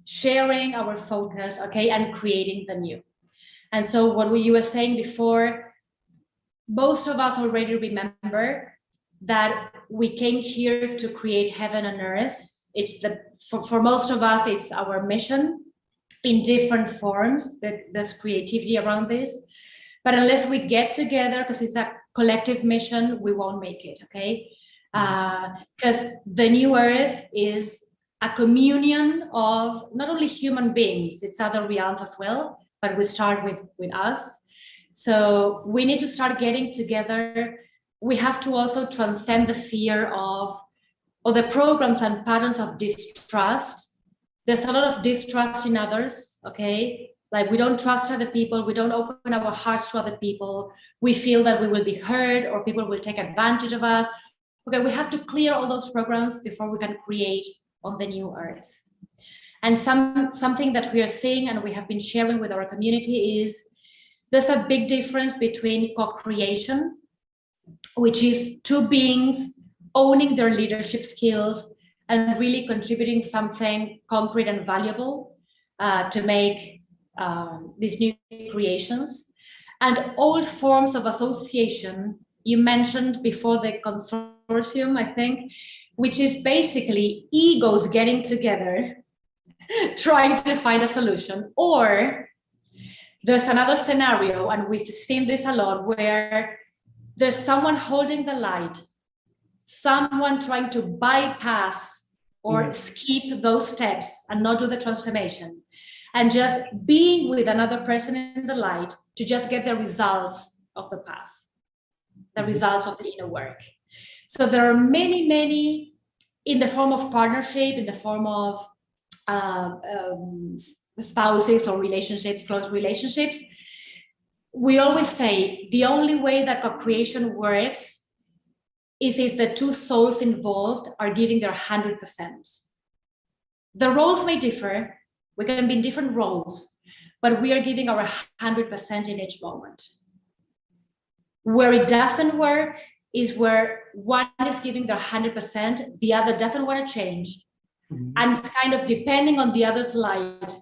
sharing our focus, okay, and creating the new. And so what you were saying before, most of us already remember that we came here to create heaven and earth. It's for most of us, it's our mission in different forms. There's creativity around this. But unless we get together, because it's a collective mission, we won't make it, okay? Because the new earth is a communion of not only human beings, it's other realms as well, but we start with us. So we need to start getting together. We have to also transcend the fear of the programs and patterns of distrust. There's a lot of distrust in others, okay? Like we don't trust other people, we don't open our hearts to other people. We feel that we will be hurt or people will take advantage of us. Okay, we have to clear all those programs before we can create on the new earth. And something that we are seeing and we have been sharing with our community is there's a big difference between co-creation, which is two beings owning their leadership skills and really contributing something concrete and valuable to make these new creations, and old forms of association. You mentioned before the consortium, I think, which is basically egos getting together, trying to find a solution. Or there's another scenario, and we've seen this a lot, where there's someone holding the light, someone trying to bypass or skip those steps and not do the transformation, and just being with another person in the light to just get the results of the path, the results of the inner work. So there are many, many in the form of partnership, in the form of spouses or relationships, close relationships. We always say the only way that co-creation works is if the two souls involved are giving their 100%. The roles may differ, we can be in different roles, but we are giving our 100% in each moment. Where it doesn't work is where one is giving their 100%, the other doesn't want to change, and it's kind of depending on the other's light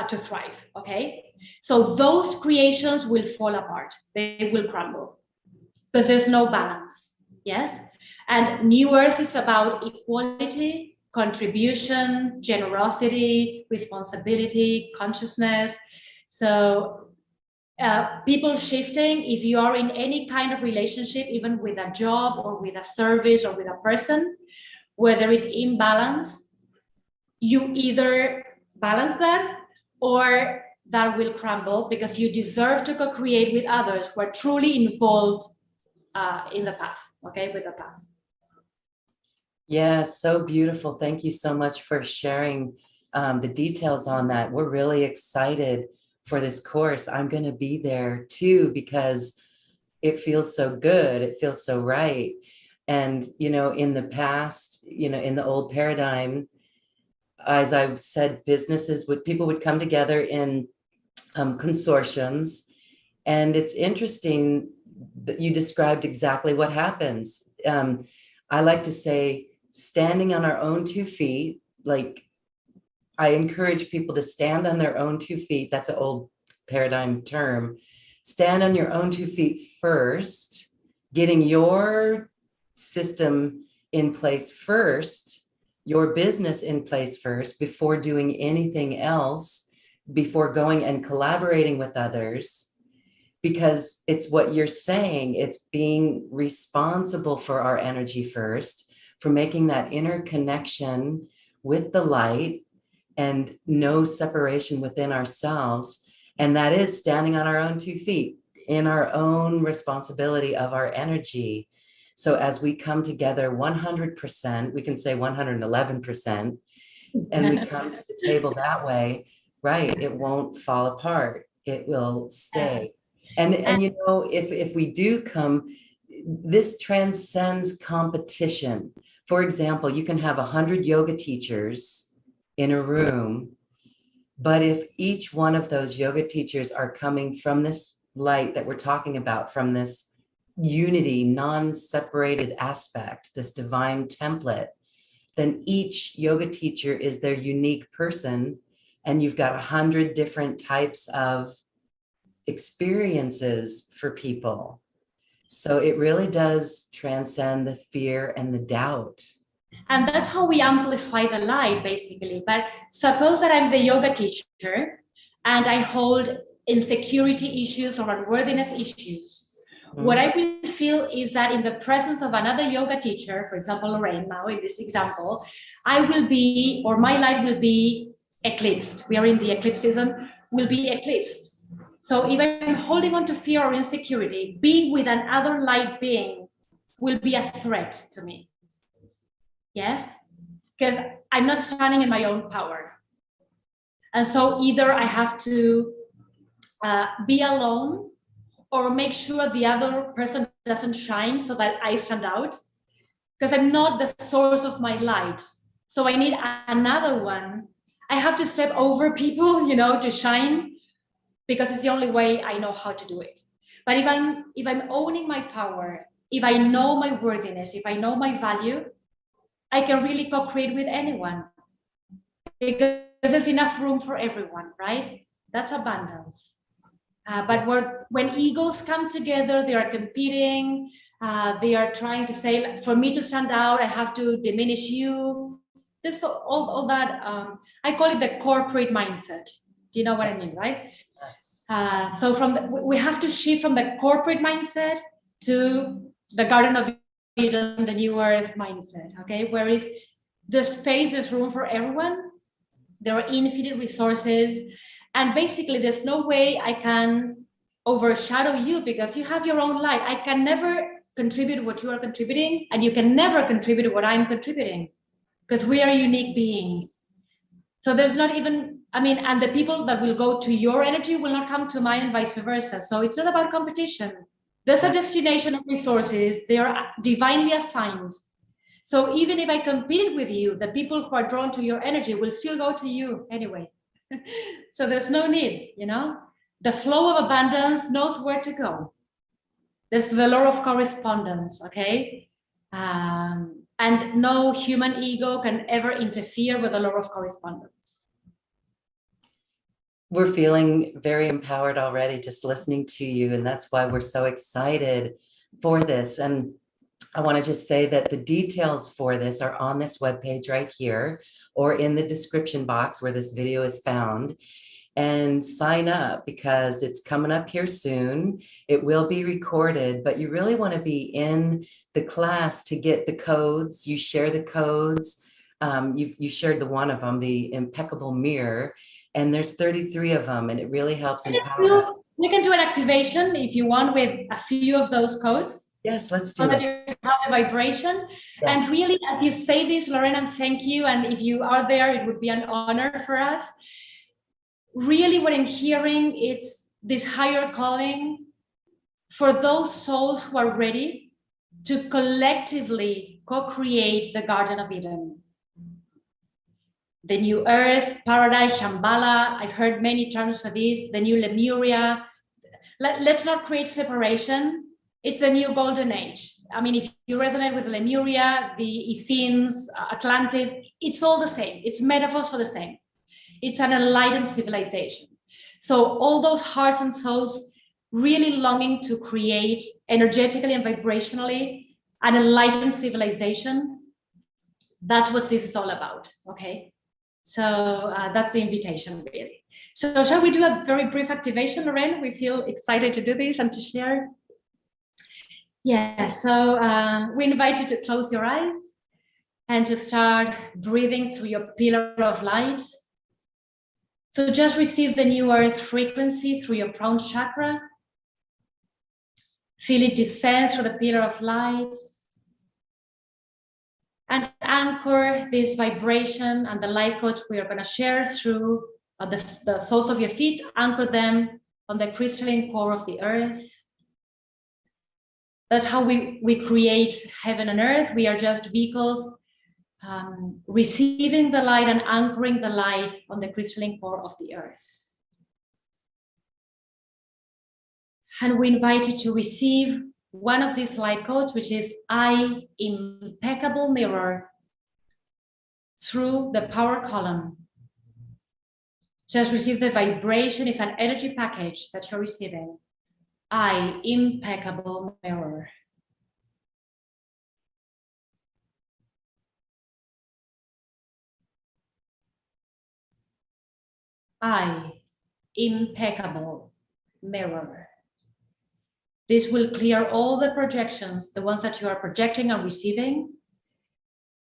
to thrive, okay? So those creations will fall apart, they will crumble, because there's no balance, yes? And New Earth is about equality, contribution, generosity, responsibility, consciousness. So people shifting, if you are in any kind of relationship, even with a job or with a service or with a person, where there is imbalance, you either balance that or that will crumble, because you deserve to co-create with others who are truly involved in the path, okay, with the path. Yeah, so beautiful. Thank you so much for sharing the details on that. We're really excited for this course. I'm going to be there too, because it feels so good. It feels so right. And, you know, in the past, you know, in the old paradigm, as I've said, people would come together in consortiums. And it's interesting that you described exactly what happens. I like to say, standing on our own 2 feet, like I encourage people to stand on their own 2 feet. That's an old paradigm term. Stand on your own 2 feet first, getting your system in place first, your business in place first, before doing anything else, before going and collaborating with others. Because it's what you're saying, it's being responsible for our energy first, for making that inner connection with the light and no separation within ourselves. And that is standing on our own 2 feet in our own responsibility of our energy. So as we come together 100%, we can say 111%, and we come to the table that way, right? It won't fall apart. It will stay. And you know, if we do come, this transcends competition. For example, you can have 100 yoga teachers in a room, but if each one of those yoga teachers are coming from this light that we're talking about, from this unity, non-separated aspect, this divine template, then each yoga teacher is their unique person, and you've got 100 different types of experiences for people. So it really does transcend the fear and the doubt. And that's how we amplify the light, basically. But suppose that I'm the yoga teacher and I hold insecurity issues or unworthiness issues. What I will feel is that in the presence of another yoga teacher, for example, Lorraine, now in this example, I will be, or my light will be eclipsed. We are in the eclipse season, will be eclipsed. So if I'm holding on to fear or insecurity, being with another light being will be a threat to me. Yes, because I'm not standing in my own power. And so either I have to be alone or make sure the other person doesn't shine so that I stand out, because I'm not the source of my light. So I need another one. I have to step over people, you know, to shine, because it's the only way I know how to do it. But if I'm owning my power, if I know my worthiness, if I know my value, I can really co-create with anyone, because there's enough room for everyone, right? That's abundance. But when egos come together, they are competing. They are trying to say, for me to stand out, I have to diminish you. This all that. I call it the corporate mindset. Do you know what I mean, right? Yes. So we have to shift from the corporate mindset to the Garden of Eden, the New Earth mindset. Okay, where is the space? There's room for everyone. There are infinite resources. And basically, there's no way I can overshadow you because you have your own light. I can never contribute what you are contributing, and you can never contribute what I'm contributing, because we are unique beings. So there's not even, I mean, and the people that will go to your energy will not come to mine, and vice versa. So it's not about competition. There's a destination of resources. They are divinely assigned. So even if I competed with you, the people who are drawn to your energy will still go to you anyway. So there's no need, you know? The flow of abundance knows where to go. There's the law of correspondence, okay? And no human ego can ever interfere with the law of correspondence. We're feeling very empowered already just listening to you, and that's why we're so excited for this. And I want to just say that the details for this are on this webpage right here, or in the description box where this video is found. And sign up because it's coming up here soon. It will be recorded, but you really want to be in the class to get the codes. You share the codes. You shared the one of them, the impeccable mirror, and there's 33 of them, and it really helps empower us. You can do an activation if you want with a few of those codes. Yes, let's do so that it. you have a vibration. Yes. And really, as you say this, Lorena, thank you. And if you are there, it would be an honor for us. Really, what I'm hearing is this higher calling for those souls who are ready to collectively co-create the Garden of Eden. The new earth, paradise, Shambhala, I've heard many terms for this, the new Lemuria. Let's not create separation. It's the new golden age. I mean, if you resonate with Lemuria, the Essenes, Atlantis, it's all the same. It's metaphors for the same. It's an enlightened civilization. So all those hearts and souls really longing to create energetically and vibrationally an enlightened civilization, that's what this is all about, okay? So that's the invitation, really. So shall we do a very brief activation, Lorraine? We feel excited to do this and to share. Yeah, so we invite you to close your eyes and to start breathing through your pillar of light. So just receive the new earth frequency through your crown chakra. Feel it descend through the pillar of light. And anchor this vibration and the light codes we are going to share through the soles of your feet. Anchor them on the crystalline core of the earth. That's how we create heaven and earth. We are just vehicles receiving the light and anchoring the light on the crystalline core of the earth. And we invite you to receive one of these light codes, which is I, impeccable mirror, through the power column. Just receive the vibration. It's an energy package that you're receiving. I, impeccable mirror. I, impeccable mirror. This will clear all the projections, the ones that you are projecting and receiving,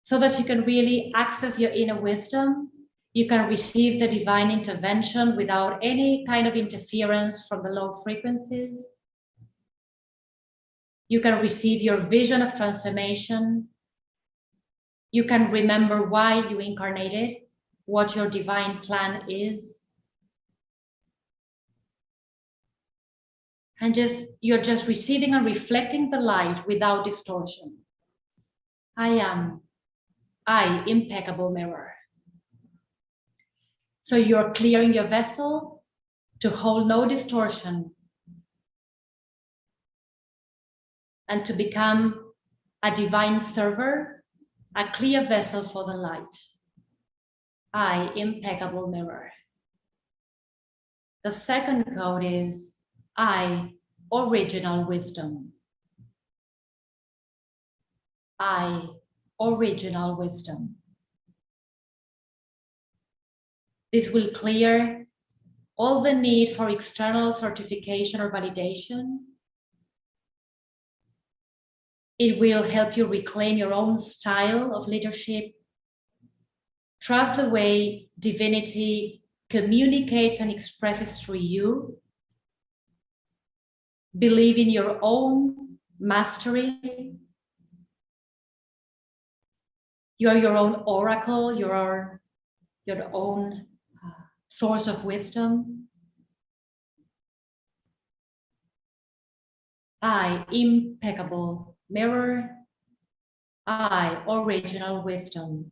so that you can really access your inner wisdom. You can receive the divine intervention without any kind of interference from the low frequencies. You can receive your vision of transformation. You can remember why you incarnated, what your divine plan is. And you're just receiving and reflecting the light without distortion. I, impeccable mirror. So you're clearing your vessel to hold no distortion and to become a divine server, a clear vessel for the light. I, impeccable mirror. The second code is I, original wisdom. I, original wisdom. This will clear all the need for external certification or validation. It will help you reclaim your own style of leadership. Trust the way divinity communicates and expresses through you. Believe in your own mastery. You are your own oracle, your own source of wisdom. I, impeccable mirror. I, original wisdom.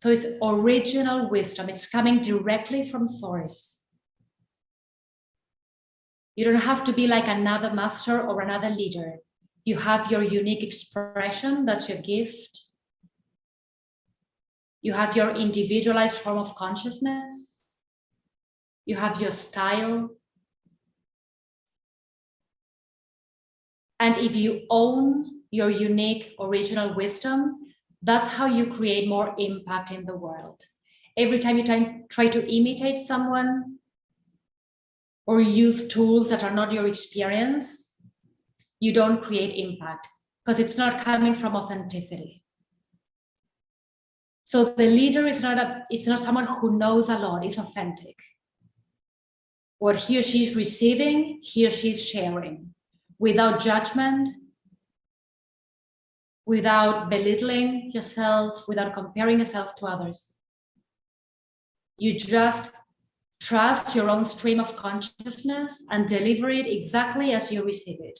So it's original wisdom. It's coming directly from source. You don't have to be like another master or another leader. You have your unique expression, that's your gift. You have your individualized form of consciousness. You have your style. And if you own your unique original wisdom, that's how you create more impact in the world. Every time you try to imitate someone or use tools that are not your experience, you don't create impact because it's not coming from authenticity. So the leader is not someone who knows a lot, it's authentic. What he or she is receiving, he or she is sharing without judgment, without belittling yourself, without comparing yourself to others. You just trust your own stream of consciousness and deliver it exactly as you receive it.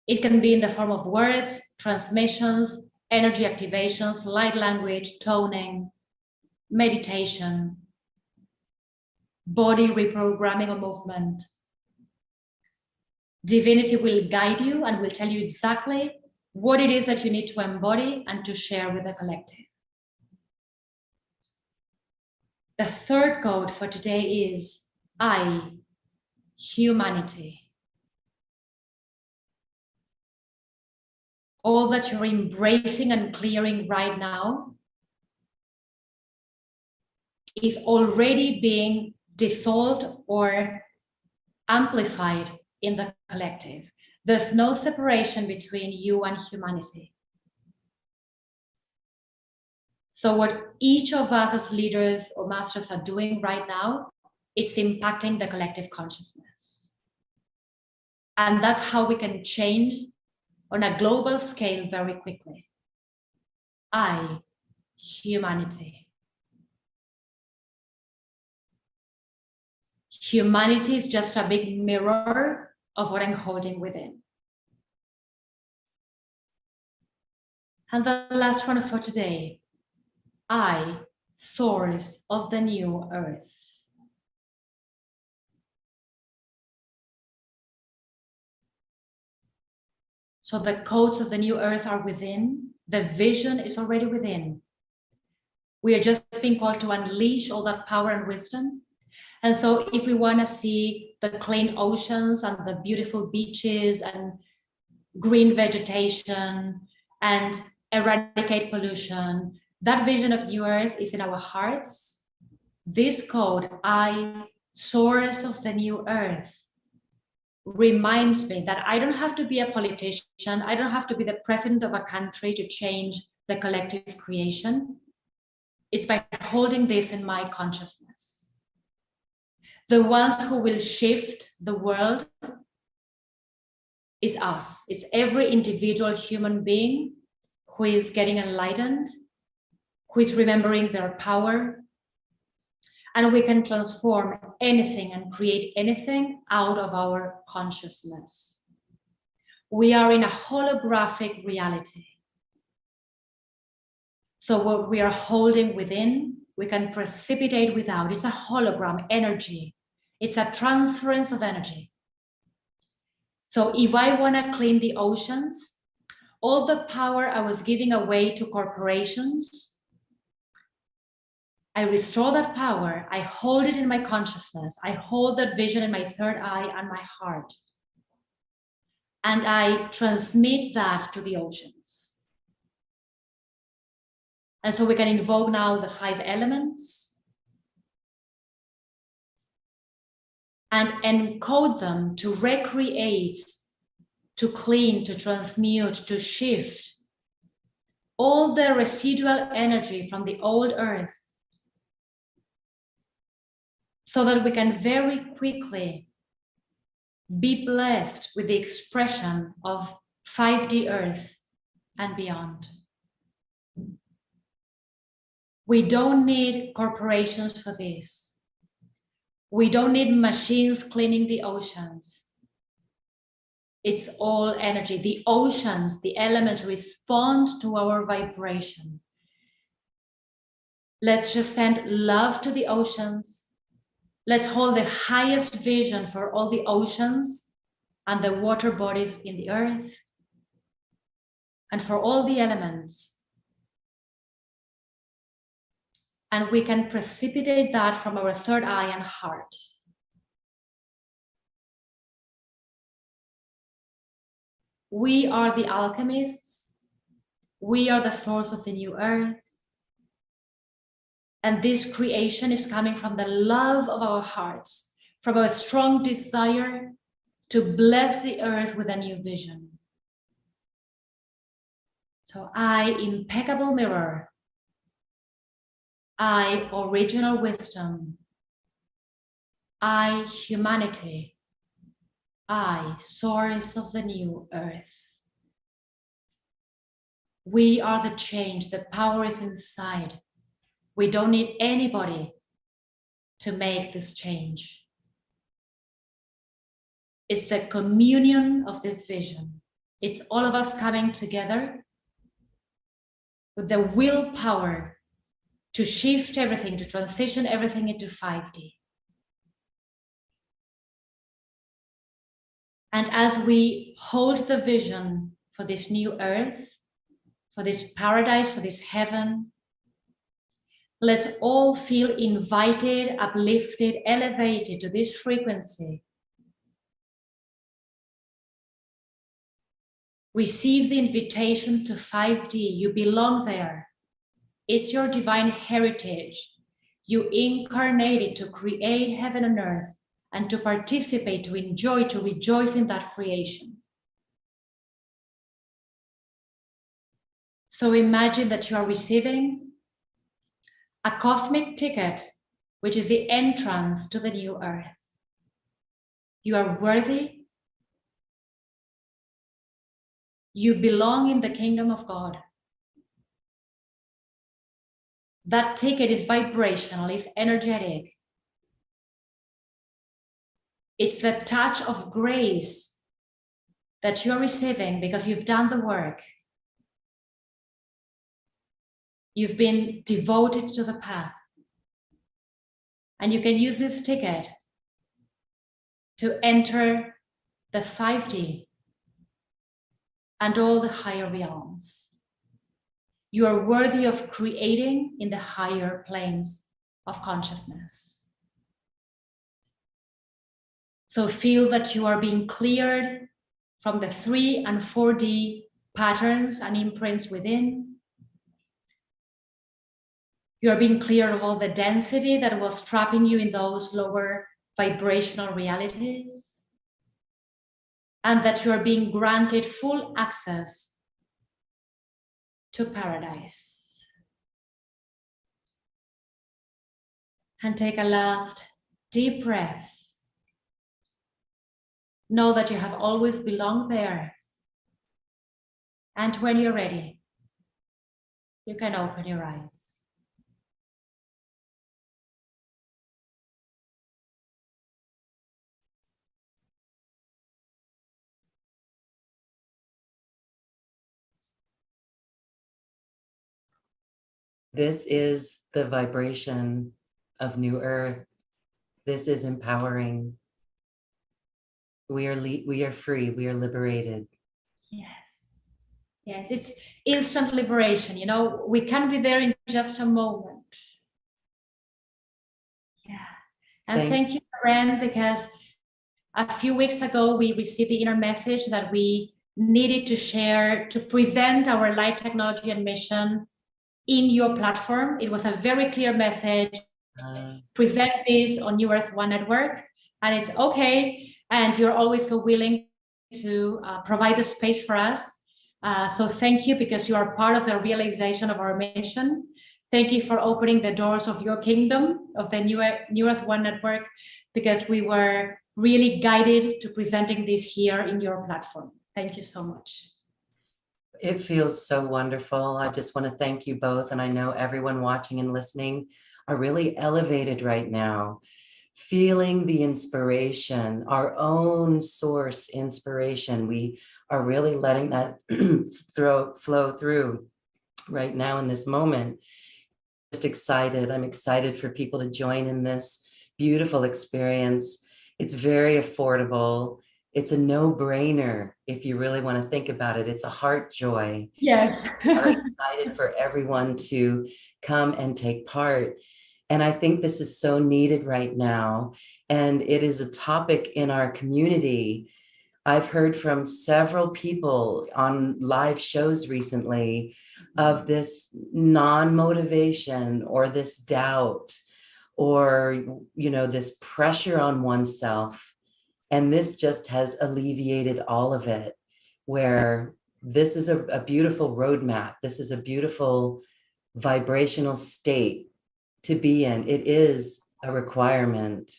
It can be in the form of words, transmissions, energy activations, light language, toning, meditation, body reprogramming or movement. Divinity will guide you and will tell you exactly what it is that you need to embody and to share with the collective. The third code for today is I, humanity. All that you're embracing and clearing right now is already being dissolved or amplified in the collective. There's no separation between you and humanity. So what each of us as leaders or masters are doing right now, it's impacting the collective consciousness. And that's how we can change on a global scale very quickly. I, humanity. Humanity is just a big mirror of what I'm holding within. And the last one for today, I, source of the new earth. So the codes of the new earth are within, the vision is already within. We are just being called to unleash all that power and wisdom. And so if we want to see the clean oceans and the beautiful beaches and green vegetation and eradicate pollution, that vision of new earth is in our hearts. This code, I, source of the new earth, reminds me that I don't have to be a politician. I don't have to be the president of a country to change the collective creation. It's by holding this in my consciousness. The ones who will shift the world is us. It's every individual human being who is getting enlightened, who is remembering their power. And we can transform anything and create anything out of our consciousness. We are in a holographic reality. So what we are holding within, we can precipitate without. It's a hologram energy. It's a transference of energy. So if I want to clean the oceans, all the power I was giving away to corporations, I restore that power. I hold it in my consciousness. I hold that vision in my third eye and my heart. And I transmit that to the oceans. And so we can invoke now the 5 elements and encode them to recreate, to clean, to transmute, to shift all the residual energy from the old earth, so that we can very quickly be blessed with the expression of 5D Earth and beyond. We don't need corporations for this. We don't need machines cleaning the oceans. It's all energy. The oceans, the elements respond to our vibration. Let's just send love to the oceans. Let's hold the highest vision for all the oceans and the water bodies in the earth and for all the elements. And we can precipitate that from our third eye and heart. We are the alchemists. We are the source of the new earth. And this creation is coming from the love of our hearts, from a strong desire to bless the earth with a new vision. So I, impeccable mirror, I, original wisdom, I, humanity, I, source of the new earth. We are the change, the power is inside. We don't need anybody to make this change. It's the communion of this vision. It's all of us coming together with the willpower to shift everything, to transition everything into 5D. And as we hold the vision for this new earth, for this paradise, for this heaven, let's all feel invited, uplifted, elevated to this frequency. Receive the invitation to 5D. You belong there. It's your divine heritage. You incarnated to create heaven and earth and to participate, to enjoy, to rejoice in that creation. So imagine that you are receiving a cosmic ticket, which is the entrance to the new earth. You are worthy. You belong in the kingdom of God. That ticket is vibrational, it's energetic. It's the touch of grace that you're receiving because you've done the work. You've been devoted to the path. And you can use this ticket to enter the 5D and all the higher realms. You are worthy of creating in the higher planes of consciousness. So feel that you are being cleared from the 3 and 4D patterns and imprints within. You are being cleared of all the density that was trapping you in those lower vibrational realities. And that you are being granted full access to paradise. And take a last deep breath. Know that you have always belonged there. And when you're ready, you can open your eyes. This is the vibration of New Earth. This is empowering. We are free. We are liberated. Yes. Yes, it's instant liberation. You know, we can be there in just a moment. Yeah. And thank you, Ren, because a few weeks ago, we received the inner message that we needed to share, to present our light technology and mission in your platform. It was a very clear message. Present this on New Earth One Network, and it's okay. And you're always so willing to provide the space for us. So thank you, because you are part of the realization of our mission. Thank you for opening the doors of your kingdom, of the New Earth One Network, because we were really guided to presenting this here in your platform. Thank you so much. It feels so wonderful. I just want to thank you both. And I know everyone watching and listening are really elevated right now, feeling the inspiration, our own source inspiration. We are really letting that flow through right now in this moment. Just excited. I'm excited for people to join in this beautiful experience. It's very affordable. It's a no-brainer if you really want to think about it. It's a heart joy. Yes. We are excited for everyone to come and take part. And I think this is so needed right now. And it is a topic in our community. I've heard from several people on live shows recently of this non-motivation or this doubt or, this pressure on oneself. And this just has alleviated all of it, where this is a beautiful roadmap. This is a beautiful vibrational state to be in. It is a requirement.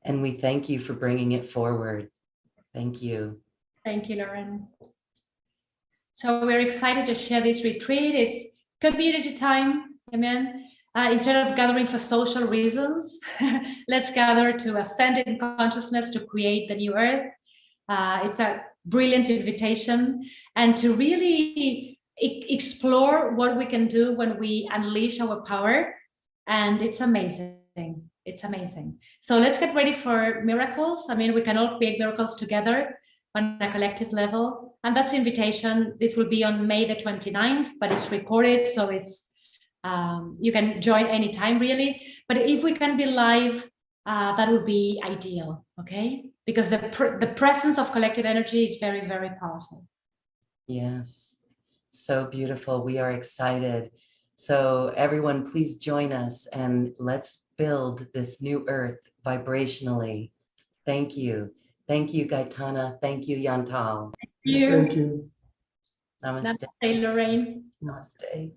And we thank you for bringing it forward. Thank you. Thank you, Lauren. So we're excited to share this retreat. It's community time, amen. Instead of gathering for social reasons, let's gather to ascend in consciousness to create the new earth. It's a brilliant invitation, and to really explore what we can do when we unleash our power. And it's amazing. It's amazing. So let's get ready for miracles. I mean, we can all create miracles together on a collective level. And that's the invitation. This will be on May the 29th, but it's recorded. So it's you can join anytime, really. But if we can be live, that would be ideal, okay? Because the presence of collective energy is very, very powerful. Yes, so beautiful. We are excited. So everyone, please join us and let's build this new earth vibrationally. Thank you. Thank you, Gaitana. Thank you, Yantal. Thank you. Namaste. Namaste, Lorraine. Namaste.